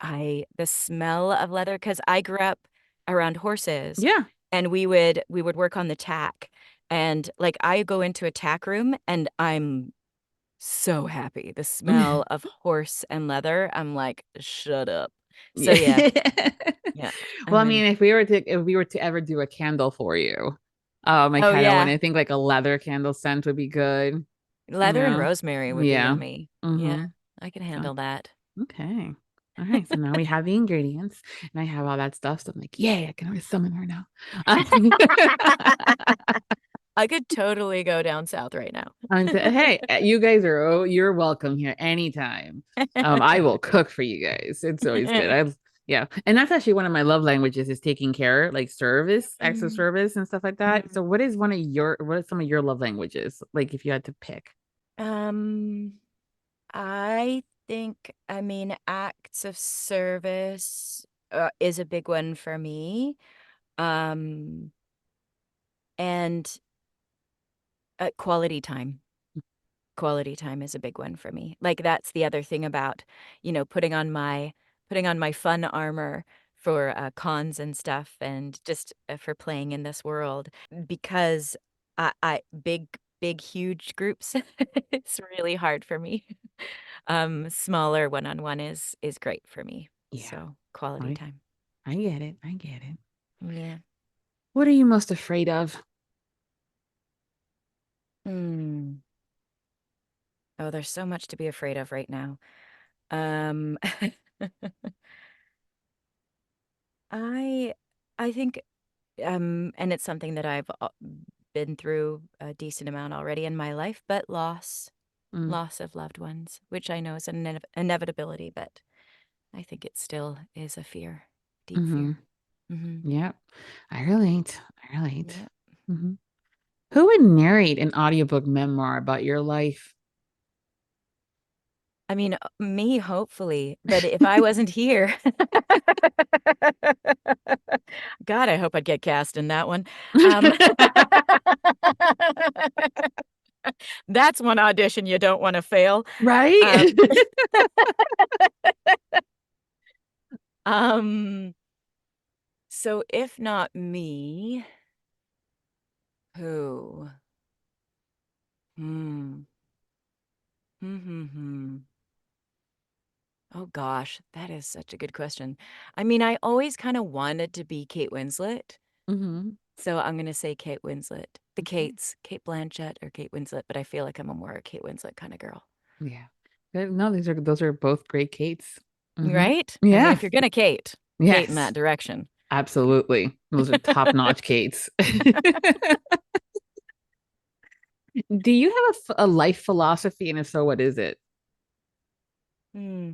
the smell of leather, because I grew up around horses, yeah. and we would work on the tack, and like I go into a tack room, and I'm so happy. The smell of horse and leather, I'm like, shut up. So Yeah. yeah, yeah, Well, I'm I in. mean, if we were to ever do a candle for you, I Oh kind of want yeah, to think like a leather candle scent would be good. leather and rosemary would be Yeah. yummy. Yeah, Mm-hmm. I can So, handle that. okay. All right. So now we have the ingredients and I have all that stuff. So I'm like, yay, I can always summon her now. I could totally go down south right now. Hey, you guys you're welcome here anytime. I will cook for you guys. It's always good. Yeah. And that's actually one of my love languages is taking care, like service, acts of Mm, service and stuff like that. mhm. So what are some of your love languages? Like if you had to pick. Um, I think, I mean, acts of service is a big one for me. Um, and quality time. Quality time is a big one for me. Like that's the other thing about, putting on my fun armor for cons and stuff, and just for playing in this world, because I big huge groups, it's really hard for me. Smaller one-on-one is great for me. Yeah. So quality I time. I get it. I get it. Yeah. What are you most afraid of? Mm. Oh, there's so much to be afraid of right now. Um, I I think, and it's something that I've been through a decent amount already in my life, but Mm, loss of loved ones, which I know is an inevitability, but I think it still is a fear, deep mm-hmm. fear. Hmm. Yeah. I relate. I relate. Yeah. Mm-hmm. Who would narrate an audiobook memoir about your life? I mean, me, hopefully, but if I wasn't here, God, I hope I'd get cast in that one. Um, that's one audition you don't want to fail. Um, Right? um, so if not me, who? Hmm. Hmm. Oh gosh, that is such a good question. I mean, I always kind of wanted to be Kate Winslet. Hmm. So I'm gonna say Kate Winslet. The Okay. Kates, Kate Blanchett or Kate Winslet, but I feel like I'm a more Kate Winslet kind of girl. Yeah. No, those are both great Kates. Hmm. Right? I mean, Yeah. if you're gonna Kate in that Yes. direction. Absolutely. Those are top-notch Kates. Do you have a life philosophy? And if so, what is it? Hmm.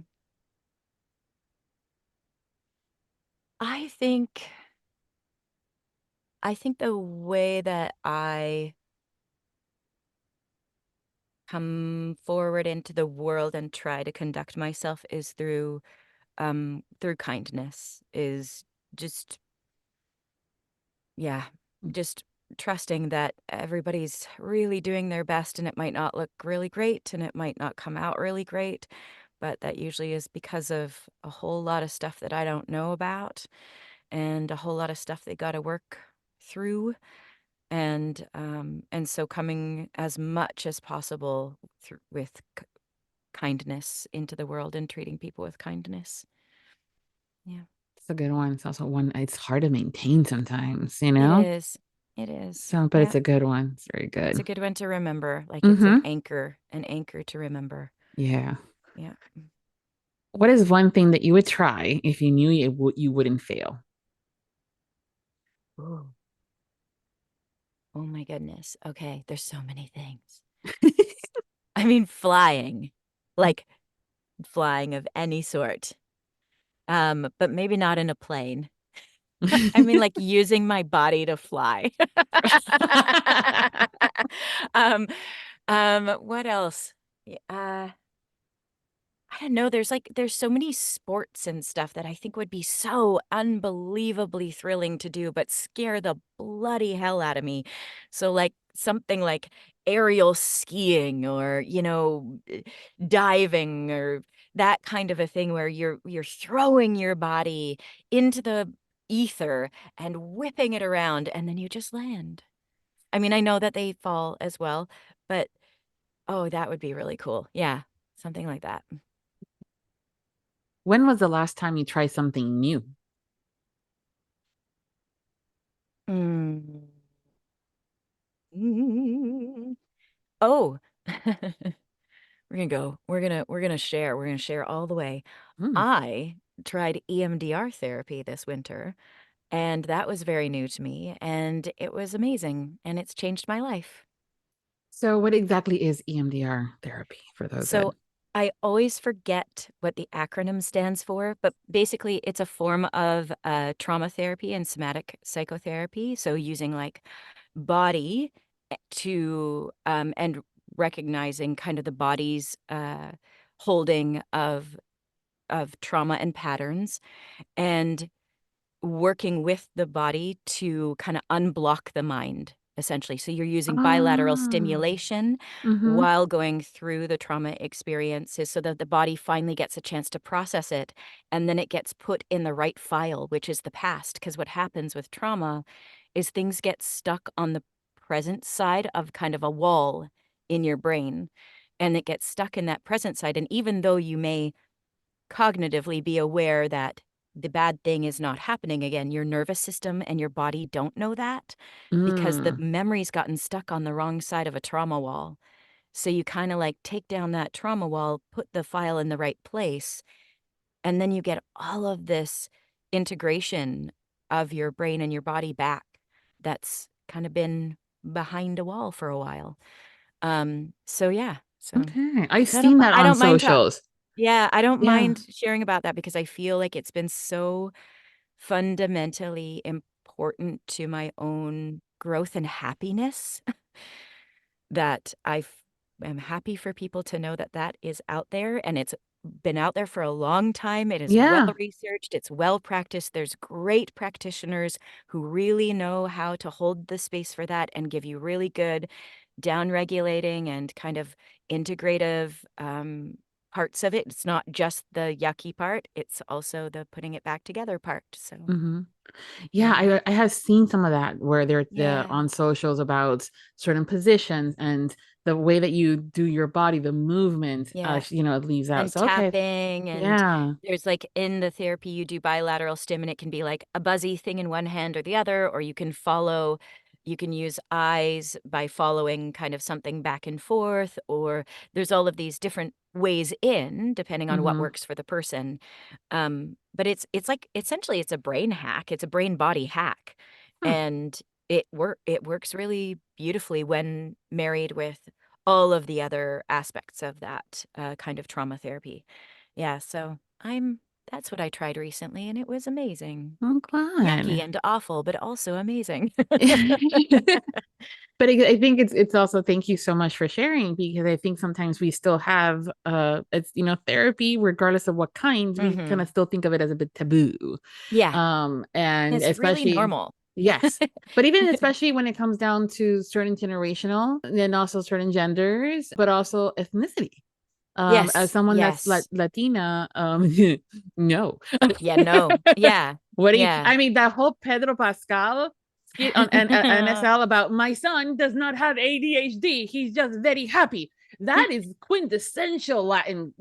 I think I think the way that I come forward into the world and try to conduct myself is through kindness, is just, yeah, just trusting that everybody's really doing their best, and it might not look really great and it might not come out really great, but that usually is because of a whole lot of stuff that I don't know about and a whole lot of stuff they got to work through. And so coming as much as possible with kindness into the world and treating people with kindness. Yeah. It's a good one. It's also one it's hard to maintain sometimes, It is. It is. So, but it's Yeah. a good one. It's very It's a good. good one to remember. Like it's Mm-hmm. an anchor to remember. Yeah. Yeah. What is one thing that you would try if you knew you wouldn't fail? Ooh. Oh my goodness. Okay. There's so many things. I mean, flying, like flying of any sort. But maybe not in a plane. I mean, like using my body to fly. um, what else? I don't know. There's so many sports and stuff that I think would be so unbelievably thrilling to do, but scare the bloody hell out of me. So like something like aerial skiing or, diving or that kind of a thing where you're throwing your body into the ether and whipping it around and then you just land. I mean, I know that they fall as well, but oh, that would be really cool. Yeah, something like that. When was the last time you tried something new? Mm. Mm. Oh, we're gonna share all the way. Hmm. I tried EMDR therapy this winter, and that was very new to me, and it was amazing, and it's changed my life. So, what exactly is EMDR therapy for those that? So I always forget what the acronym stands for, but basically it's a form of trauma therapy and somatic psychotherapy. So using like body to and recognizing kind of the body's holding of trauma and patterns and working with the body to kind of unblock the mind, essentially. So you're using bilateral Ah, stimulation mm-hmm, while going through the trauma experiences so that the body finally gets a chance to process it. And then it gets put in the right file, which is the past. Because what happens with trauma is things get stuck on the present side of kind of a wall in your brain. And it gets stuck in that present side. And even though you may cognitively be aware that the bad thing is not happening again, your nervous system and your body don't know that because the mm, memory's gotten stuck on the wrong side of a trauma wall. So you kind of like take down that trauma wall, put the file in the right place, and then you get all of this integration of your brain and your body back that's kind of been behind a wall for a while. So yeah, so okay. I've seen that I on don't mind socials. yeah, I don't Yeah, mind sharing about that because I feel like it's been so fundamentally important to my own growth and happiness that am happy for people to know that that is out there and it's been out there for a long time. It is well yeah, researched, it's well practiced. There's great practitioners who really know how to hold the space for that and give you really good down regulating and kind of integrative parts of it. It's not just the yucky part, it's also the putting it back together part. So, mm-hmm. Yeah, yeah. I have seen some of that where they're Yeah. on socials about certain positions and the way that you do your body, the movement, Yeah. it leaves out. And So, okay, tapping, and yeah, there's like in the therapy you do bilateral stim and it can be like a buzzy thing in one hand or the other, or you can use eyes by following kind of something back and forth, or there's all of these different ways in depending on what mm-hmm. works for the person. But it's like essentially it's a brain hack, it's a brain body hack. Huh. And it works really beautifully when married with all of the other aspects of that kind of trauma therapy. Yeah, so That's what I tried recently, and it was amazing. Oh, Yucky God. and awful, but also amazing. But I think it's also, thank you so much for sharing, because I think sometimes we still have it's therapy, regardless of what kind, we kind hmm of still think of it as a bit taboo. Yeah, And it's really especially, normal. yes, but even especially when it comes down to certain generational and also certain genders, but also ethnicity. As Yes, someone that's yes. Latina, no. Yeah, no. Yeah, What do you, yeah. I mean, that whole Pedro Pascal skit on NSL about my son does not have ADHD. He's just very happy. That is quintessential Latin,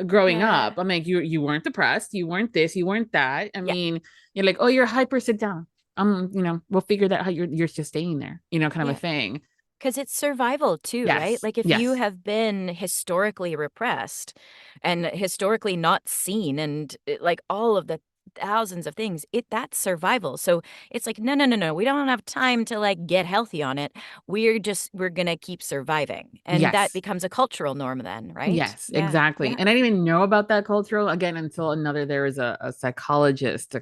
growing up. Yeah, I'm like, you weren't depressed, you weren't this, you weren't that. I yeah, mean, you're like, oh, you're hyper, sit down. We'll figure that how you're just staying there, kind of a yeah. thing. Because it's survival too, right? Yes, Like if you yes, have been historically repressed and historically not seen and like all of the thousands of things, that's survival. So it's like, no, no, no, no. We don't have time to like get healthy on it. We're gonna keep surviving. And that yes. becomes a cultural norm then, right? Yes, Yeah. exactly. Yeah. And I didn't even know about that cultural again until there is a psychologist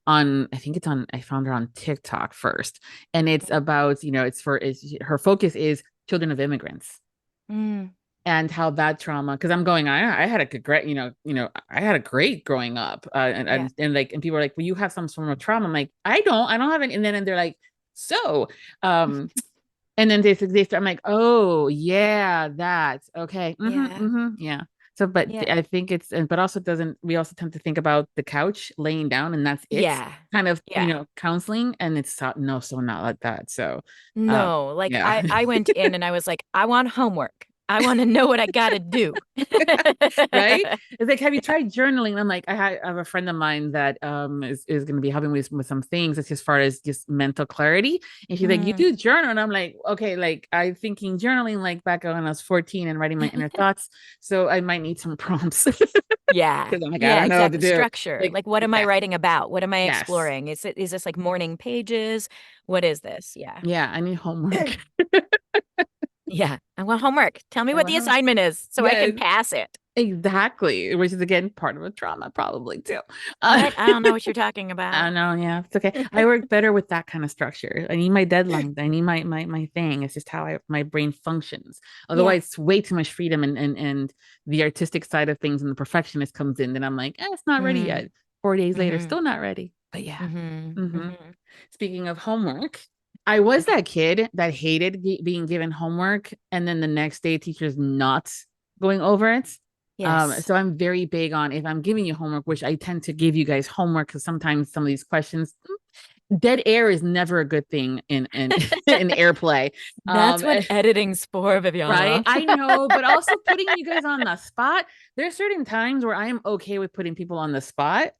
on, I think it's on, I found her on TikTok first. And it's about, her focus is children of immigrants Mm, and how that trauma, because I had a good great, I had a great growing up. yeah. And people are like, well, you have some form of trauma. I'm like, I don't have it. And then they're like, so um and then they start, I'm like, oh yeah, that's okay. Yeah. Yeah. So, but Yeah. I think but also doesn't, we also tend to think about the couch laying down and that's it Yeah. kind of, Yeah. counseling. And it's no, so not like that. So, um, No, like yeah. I went in and I was like, I want homework. I want to know what I gotta do. Right? It's like, have you tried journaling? I'm like, I have a friend of mine that is going to be helping me with some things as far as just mental clarity. And she's like, you Mm. do journal. And I'm like, okay, like I'm thinking journaling like back when I was 14 and writing my inner thoughts. So I might need some prompts. Yeah. Because I'm like, I Yeah, don't know what to exactly. do. Structure. Like, Like what am I yes, writing about? What am I yes. exploring? Is this like morning pages? What is this? Yeah. Yeah, I need homework. Yeah. I want homework. Tell me I what want the homework. assignment is so I can Yes, pass it. exactly. Which is again part of a trauma, probably too. Uh, What? I don't know what you're talking I about. know, yeah, it's okay. I work better with that kind of structure. I need my deadlines. I need my thing. It's just how my brain functions. Yeah. Otherwise, it's way too much freedom, and the artistic side of things and the perfectionist comes in. Then I'm like, it's not ready Mm. yet. 4 days later, Mm-hmm. still not ready. But yeah. Mm-hmm. hmm Mm-hmm. Speaking of homework, I was Okay. that kid that hated being given homework, and then the next day, teacher's not going over it. Yes. So I'm very big on, if I'm giving you homework, which I tend to give you guys homework because sometimes some of these questions, dead air is never a good thing in in airplay. That's what Eh, editing's for, right? Viviana. I know, but also putting you guys on the spot. There's certain times where I am okay with putting people on the spot,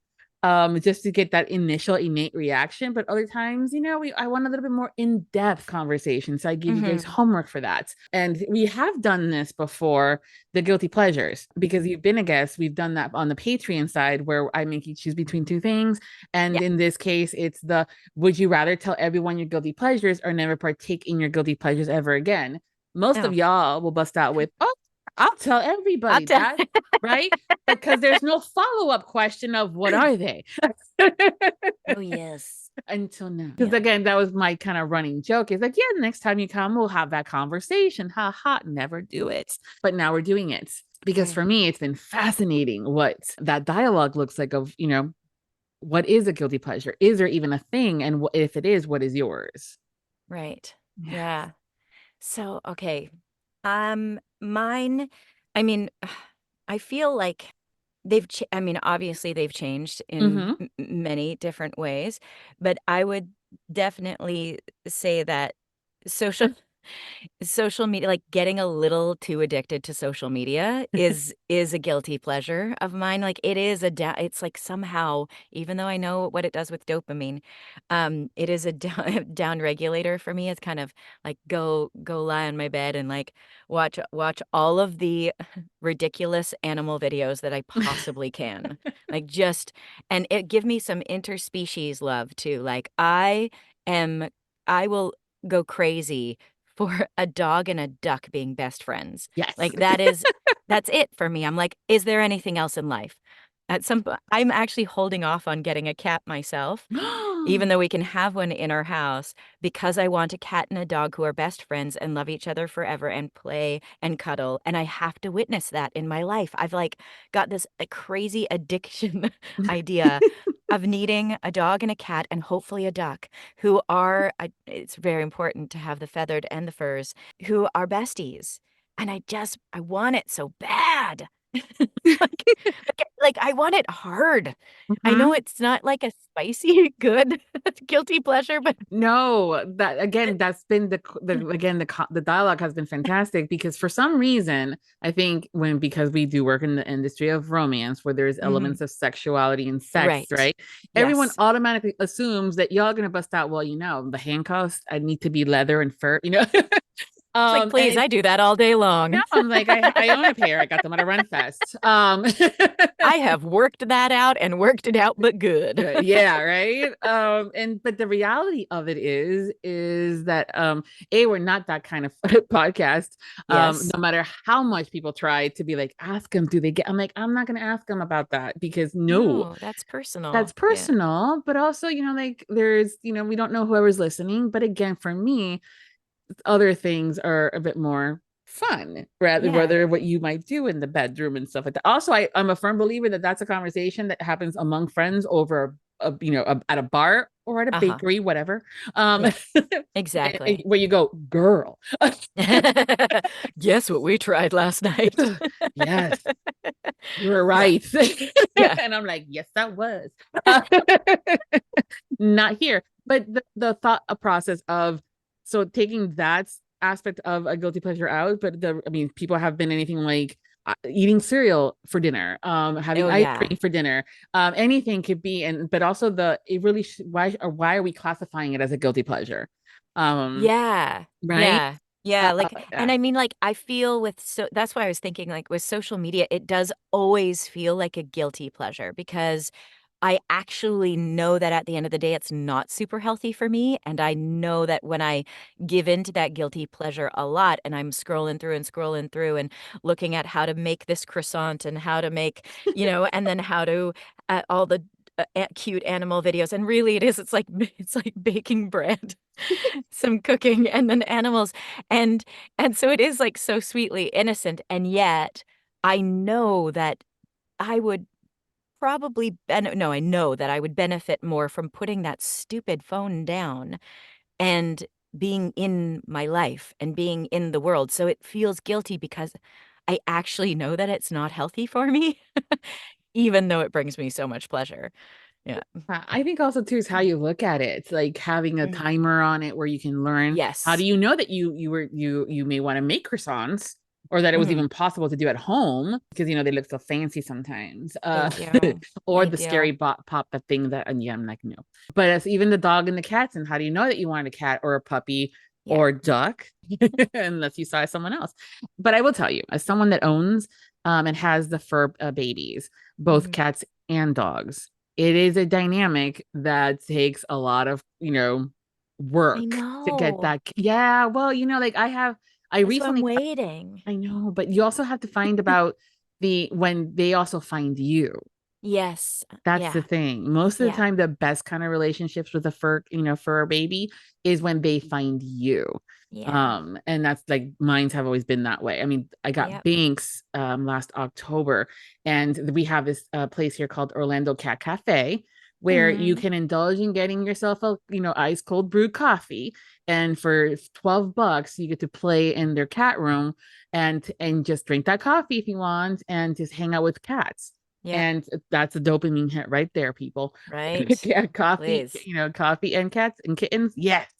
just to get that initial innate reaction. But other times, I want a little bit more in-depth conversation. So I give you guys Mm-hmm. homework for that. And we have done this before, the guilty pleasures, because you've been a guest. We've done that on the Patreon side where I make you choose between two things. And Yeah. in this case, it's the, would you rather tell everyone your guilty pleasures or never partake in your guilty pleasures ever again? Most of Oh, y'all will bust out with, oh, I'll tell I'll everybody tell. that, right? Because there's no follow-up question of what are they. Oh, yes. Until now, because Yeah. again, that was my kind of running joke, is like, yeah, next time you come, we'll have that conversation. Ha ha, never do it, but now we're doing it, because for Right. me it's been fascinating what that dialogue looks like of, what is a guilty pleasure, is there even a thing, and if it is, what is yours? Right. Yeah. Yeah. So, okay. Mine, I mean, I feel like I mean, obviously they've changed in Mm-hmm. many different ways, but I would definitely say that social social media, like getting a little too addicted to social media is a guilty pleasure of mine. Like it is it's like somehow, even though I know what it does with dopamine, it is a down regulator for me. It's kind of like go lie on my bed and like watch all of the ridiculous animal videos that I possibly can. Like just and it give me some interspecies love too. Like am I will go crazy for a dog and a duck being best friends. Yes. Like that's it for me. I'm like, is there anything else in life? At some point, I'm actually holding off on getting a cat myself, even though we can have one in our house, because I want a cat and a dog who are best friends and love each other forever and play and cuddle. And I have to witness that in my life. I've like got this a crazy addiction idea of needing a dog and a cat and hopefully a duck who are, it's very important to have the feathered and the furs, who are besties. And I want it so bad. Like I want it hard. I know Mhm. it's not like a spicy good guilty pleasure, but No, that again, that's been the dialogue has been fantastic because for some reason, I think because we do work in the industry of romance where there's elements of sexuality and sex, right. right? Everyone Yes. automatically assumes that y'all gonna bust out, well, the handcuffs, I need to be leather and fur, It's like, And please, I do that all day no, long. I'm like, I own a pair. I got them at a run fest. I have worked that out and worked it out, but good. Yeah, right. But the reality of it is that we're not that kind of podcast. Yes. No matter how much people try to be like, ask them, do they get? I'm like, I'm not gonna ask them about that because no, No, that's personal. that's Yeah. personal. But also, like there's, we don't know whoever's listening. But again, for me, other things are a bit more fun rather Yeah. whether what you might do in the bedroom and stuff like that. Also, I'm a firm believer that that's a conversation that happens among friends over at a bar or at a Uh-huh. bakery, whatever. um Yeah. Exactly. where you go, girl. Guess what we tried last night? Yes, you were Yeah. right. Yeah. And I'm like, yes, that was not here. But the thought process of so taking that aspect of a guilty pleasure out, but people have been anything like eating cereal for dinner, having Oh, ice yeah. cream for dinner, anything could be, but also it really why are we classifying it as a guilty pleasure? Yeah. Right? Yeah. Yeah, like and Yeah. I mean, like, I feel that's why I was thinking, like, with social media, it does always feel like a guilty pleasure because I actually know that at the end of the day, it's not super healthy for me, and I know that when I give into that guilty pleasure a lot and I'm scrolling through and looking at how to make this croissant and how to make, and then how to all the cute animal videos, and really it is, it's like it's like baking bread, some cooking, and then animals, and so it is like so sweetly innocent, and yet I know that I would probably no, I know that I would benefit more from putting that stupid phone down and being in my life and being in the world. So it feels guilty because I actually know that it's not healthy for me, even though it brings me so much pleasure. Yeah. I think also too is how you look at it. It's like having a Mhm. timer on it where you can learn. How do Yes. you know that you may want to make croissants or that it was Mhm. even possible to do at home because they look so fancy sometimes. They do. Or They the scary do. pop the thing that and yeah, I'm like no. But it's even the dog and the cats, and how do you know that you want a cat or a puppy Yeah. or a duck unless you saw someone else? But I will tell you, as someone that owns and has the fur babies, both Mhm. cats and dogs, it is a dynamic that takes a lot of, I work to get know. that. Yeah. Well, like I That's why I'm recently, waiting. I know, but you also have to find about when they also find you. Yes. That's the Yeah. thing. Most of the Yeah. time, the best kind of relationships with a fur baby is when they find you. Yeah. And that's like mines have always been that way. I mean, I got Yep. Binks last October, and we have this place here called Orlando Cat Cafe where you Mhm. can indulge in getting yourself a ice cold brewed coffee, and for $12 you get to play in their cat room and just drink that coffee if you want and just hang out with cats. Yep. And that's a dopamine hit right there, people. Right. Yeah, coffee, Please. coffee and cats and kittens. Yes.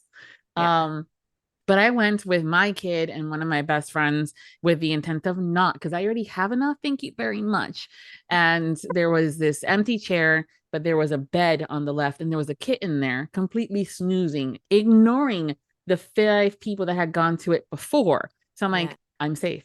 Yep. But I went with my kid and one of my best friends with the intent of not, because I already have enough. Thank you very much. And there was this empty chair, but there was a bed on the left, and there was a kitten there, completely snoozing, ignoring the 5 people that had gone to it before. So I'm Yeah. like, I'm safe.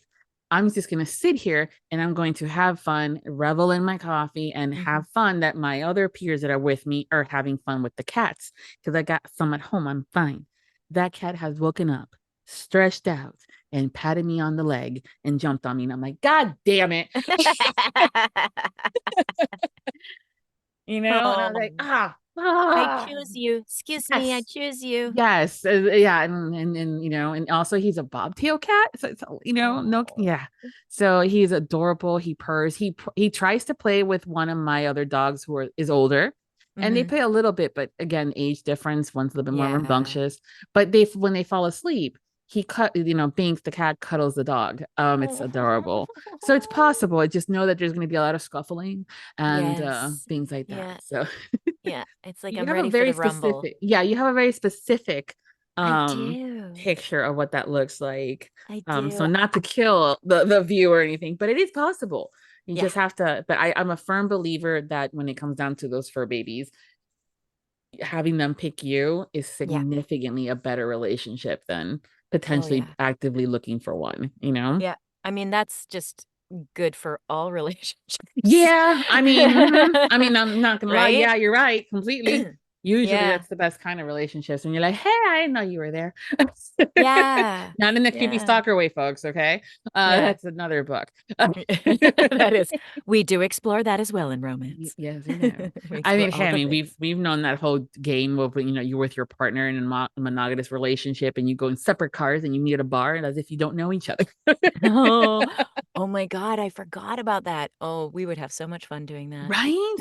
I'm just going to sit here and I'm going to have fun, revel in my coffee, and Mhm. have fun that my other peers that are with me are having fun with the cats because I got some at home. I'm fine. That cat has woken up, stretched out, and patted me on the leg and jumped on me. And I'm like, God damn it. And I was like, Oh, ah, I ah, choose you. Excuse me, I yes. choose you. Yes, yeah, and also he's a bobtail cat, so it's no, Oh. yeah. So he's adorable. He purrs. He tries to play with one of my other dogs who is older, and they Hmm. play a little bit, but again, age difference. One's a little bit more Yeah. rambunctious. But they when they fall asleep, Binks the cat cuddles the dog. It's adorable. So it's possible. I just know that there's going to be a lot of scuffling and Yes. things like that. Yeah. So Yeah. It's like you I'm have a ready for very the rumble. specific, yeah, you have a very specific I do. picture of what that looks like. I So do. not to kill the viewer or anything, but it is possible. You Yeah. just have to, but I'm a firm believer that when it comes down to those fur babies, having them pick you is Yeah. significantly a better relationship than Oh, potentially yeah. actively looking for one. Yeah. I mean, that's just good for all relationships. Yeah, I mean, I'm not gonna lie. Right? Yeah, you're right, completely. Usually Yeah. that's the best kind of relationships when you're like, hey, I didn't know you were there. Yeah. Not in the creepy Yeah. stalker way, folks, okay? Yeah. That's another book. That is, we do explore that as well in romance. Yes, we know. We I explore mean, hey, all I the mean, things. we've known that whole game of you're with your partner in a monogamous relationship and you go in separate cars and you meet at a bar as if you don't know each other. Oh, oh my God, I forgot about that. Oh, we would have so much fun doing that. Right?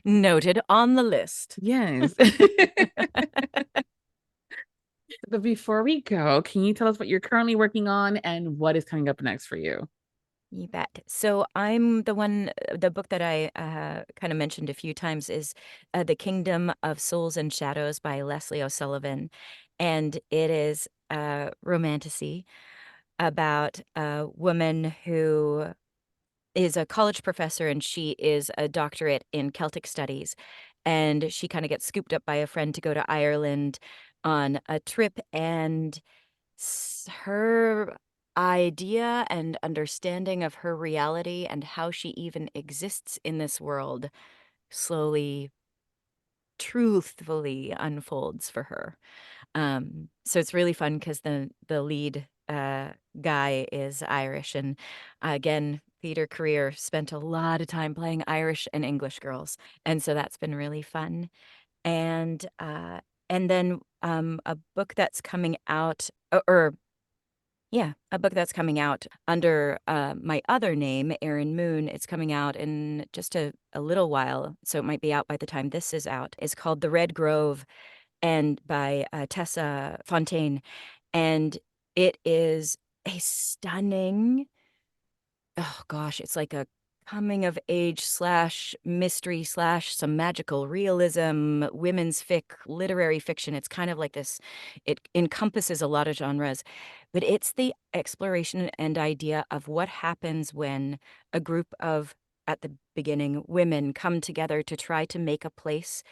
Noted on the list. Yes. But before we go, can you tell us what you're currently working on and what is coming up next for you? You bet. So I'm the book that I kind of mentioned a few times is The Kingdom of Souls and Shadows by Leslie O'Sullivan. And it is romantasy about a woman who is a college professor and she is a doctorate in Celtic studies. And she kind of gets scooped up by a friend to go to Ireland on a trip. And her idea and understanding of her reality and how she even exists in this world slowly, truthfully unfolds for her. So it's really fun because the lead guy is Irish, and again, theater career spent a lot of time playing Irish and English girls, and so that's been really fun. And then a book that's coming out, or yeah, a book that's coming out under my other name, Erin Moon. It's coming out in just a little while, so it might be out by the time this is out. It's called The Red Grove, and by Tessa Fontaine, and it is a stunning, oh gosh, it's like a coming of age slash mystery slash some magical realism, women's fic, literary fiction. It's kind of like this, it encompasses a lot of genres, but it's the exploration and idea of what happens when a group of, at the beginning, women come together to try to make a place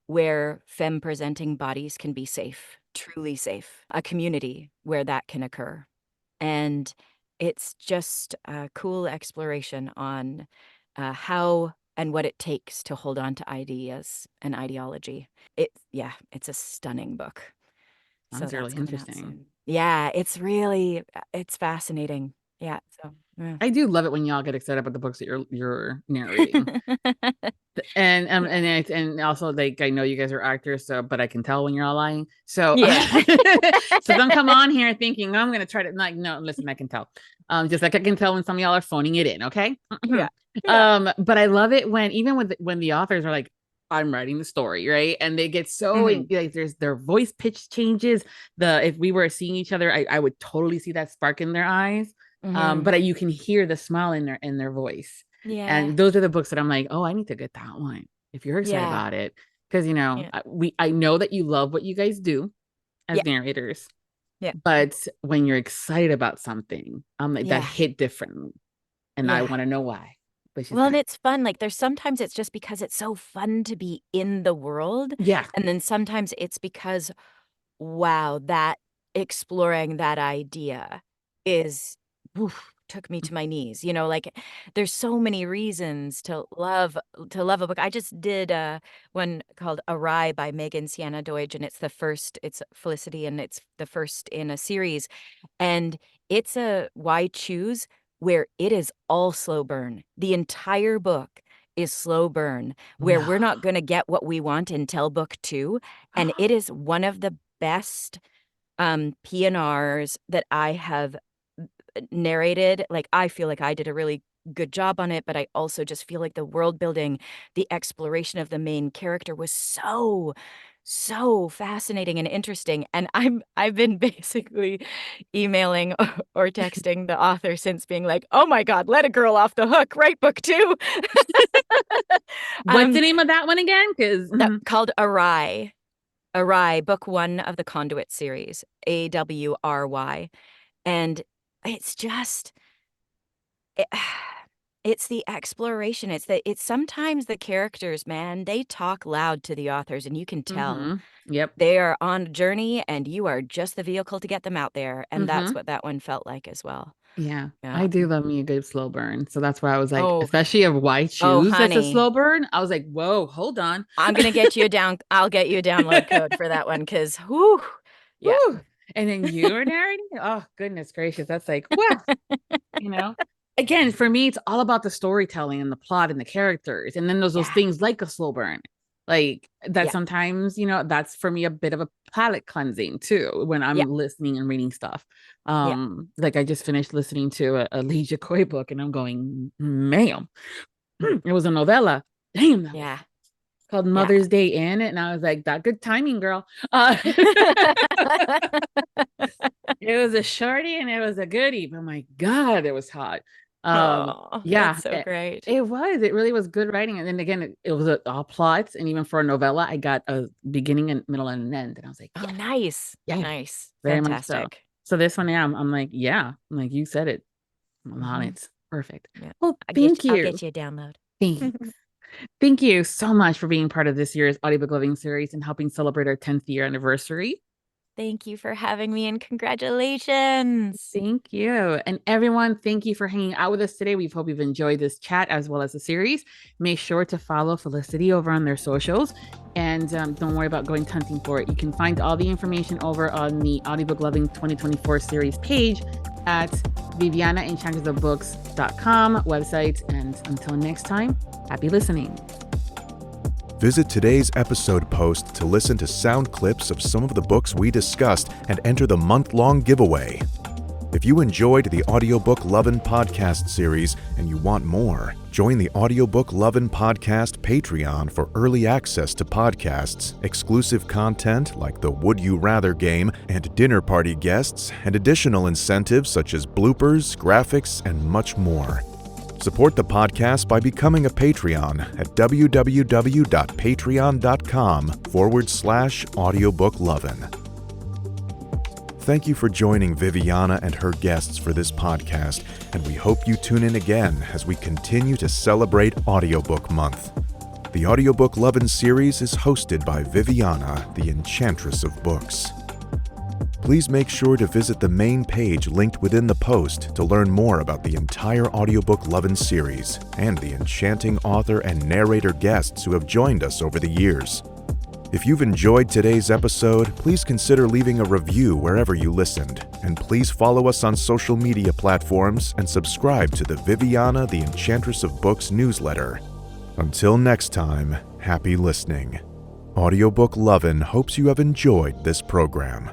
where femme presenting bodies can be safe, truly safe, a community where that can occur. And it's just a cool exploration on how and what it takes to hold on to ideas and ideology. Yeah, it's a stunning book. So Sounds really that's coming out interesting. soon. Yeah, it's fascinating. Yeah, so yeah. I do love it when y'all get excited about the books that you're narrating. And also like I know you guys are actors, so but I can tell when you're all lying. So Yeah. so don't come on here thinking I'm gonna try to like no, listen, I can tell. Just like I can tell when some of y'all are phoning it in, okay? Yeah. Yeah. But I love it when even when the authors are like, I'm writing the story, right? And they get so Mhm. like there's their voice pitch changes. If we were seeing each other, I would totally see that spark in their eyes. Mhm. But you can hear the smile in their voice. Yeah. And those are the books that I'm like, oh, I need to get that one if you're excited Yeah. about it. Because Yeah. I know that you love what you guys do as Yeah. narrators, Yeah. but when you're excited about something, I'm like that Yeah. hit differently. And I Yeah. want to know why. But she's Well, and like, it's fun. Like there's sometimes it's just because it's so fun to be in the world. yeah, And then sometimes it's because, wow, that exploring that idea is oof, took me to my knees. Like there's so many reasons to love a book. I just did one called Awry by Megan Sienna Doige, and it's Felicity, and it's the first in a series. And it's a Why Choose, where it is all slow burn. The entire book is slow burn, where we're not going to get what we want until book 2. And it is one of the best P&Rs that I have narrated. Like, I feel like I did a really good job on it, but I also just feel like the world building, the exploration of the main character was so fascinating and interesting. And I've been basically emailing or texting the author since, being like, oh my God, let a girl off the hook, write book 2. What's the name of that one again? Because Called Awry. Awry, book 1 of the Conduit series, AWRY. And it's just, it's the exploration. It's sometimes the characters, man, they talk loud to the authors, and you can tell. Yep. They are on a journey, and you are just the vehicle to get them out there. And that's what that one felt like as well. Yeah. I do love me a good slow burn. So that's why I was like, Oh. especially of why choose that's a honey. slow burn. I was like, whoa, hold on. I'm going to get you I'll get you a download code for that one, because whoo. Yeah. Woo. And then you were narrating? Oh, goodness gracious. That's like, wow. Again, for me, it's all about the storytelling and the plot and the characters. And then there's those things like a slow burn. Like that sometimes, that's for me a bit of a palate cleansing too, when I'm listening and reading stuff. Like I just finished listening to a Lee Coy book, and I'm going, ma'am, it was a novella. Damn. Yeah. Called Mother's Day In, and I was like, that good timing, girl. It was a shorty and it was a goodie, but my God, it was hot. That's so great. It really was good writing. And then again, it was all plots, and even for a novella, I got a beginning and middle and an end, and I was like, oh, nice. Nice. Very Fantastic. much so this one, I'm like, I'm like, you said it. I'm on it. Perfect. Yeah. Well, thank you. I'll get you a download. Thanks. Thank you so much for being part of this year's Audiobook Lovin Series and helping celebrate our 10th year anniversary. Thank you for having me, and congratulations. Thank you. And everyone, thank you for hanging out with us today. We hope you've enjoyed this chat as well as the series. Make sure to follow Felicity over on their socials, and don't worry about going hunting for it. You can find all the information over on the Audiobook Lovin 2024 series page at Viviana enchantressofbooks.com website. And until next time, happy listening. Visit today's episode post to listen to sound clips of some of the books we discussed and enter the month-long giveaway. If you enjoyed the Audiobook Lovin podcast series and you want more, join the Audiobook Lovin podcast Patreon for early access to podcasts, exclusive content like the Would You Rather game and dinner party guests, and additional incentives such as bloopers, graphics, and much more. Support the podcast by becoming a Patreon at www.patreon.com/audiobooklovin. Thank you for joining Viviana and her guests for this podcast, and we hope you tune in again as we continue to celebrate Audiobook Month. The Audiobook Lovin Series is hosted by Viviana, the Enchantress of Books. Please make sure to visit the main page linked within the post to learn more about the entire Audiobook Lovin series and the enchanting author and narrator guests who have joined us over the years. If you've enjoyed today's episode, please consider leaving a review wherever you listened, and please follow us on social media platforms and subscribe to the Viviana, the Enchantress of Books newsletter. Until next time, happy listening. Audiobook Lovin hopes you have enjoyed this program.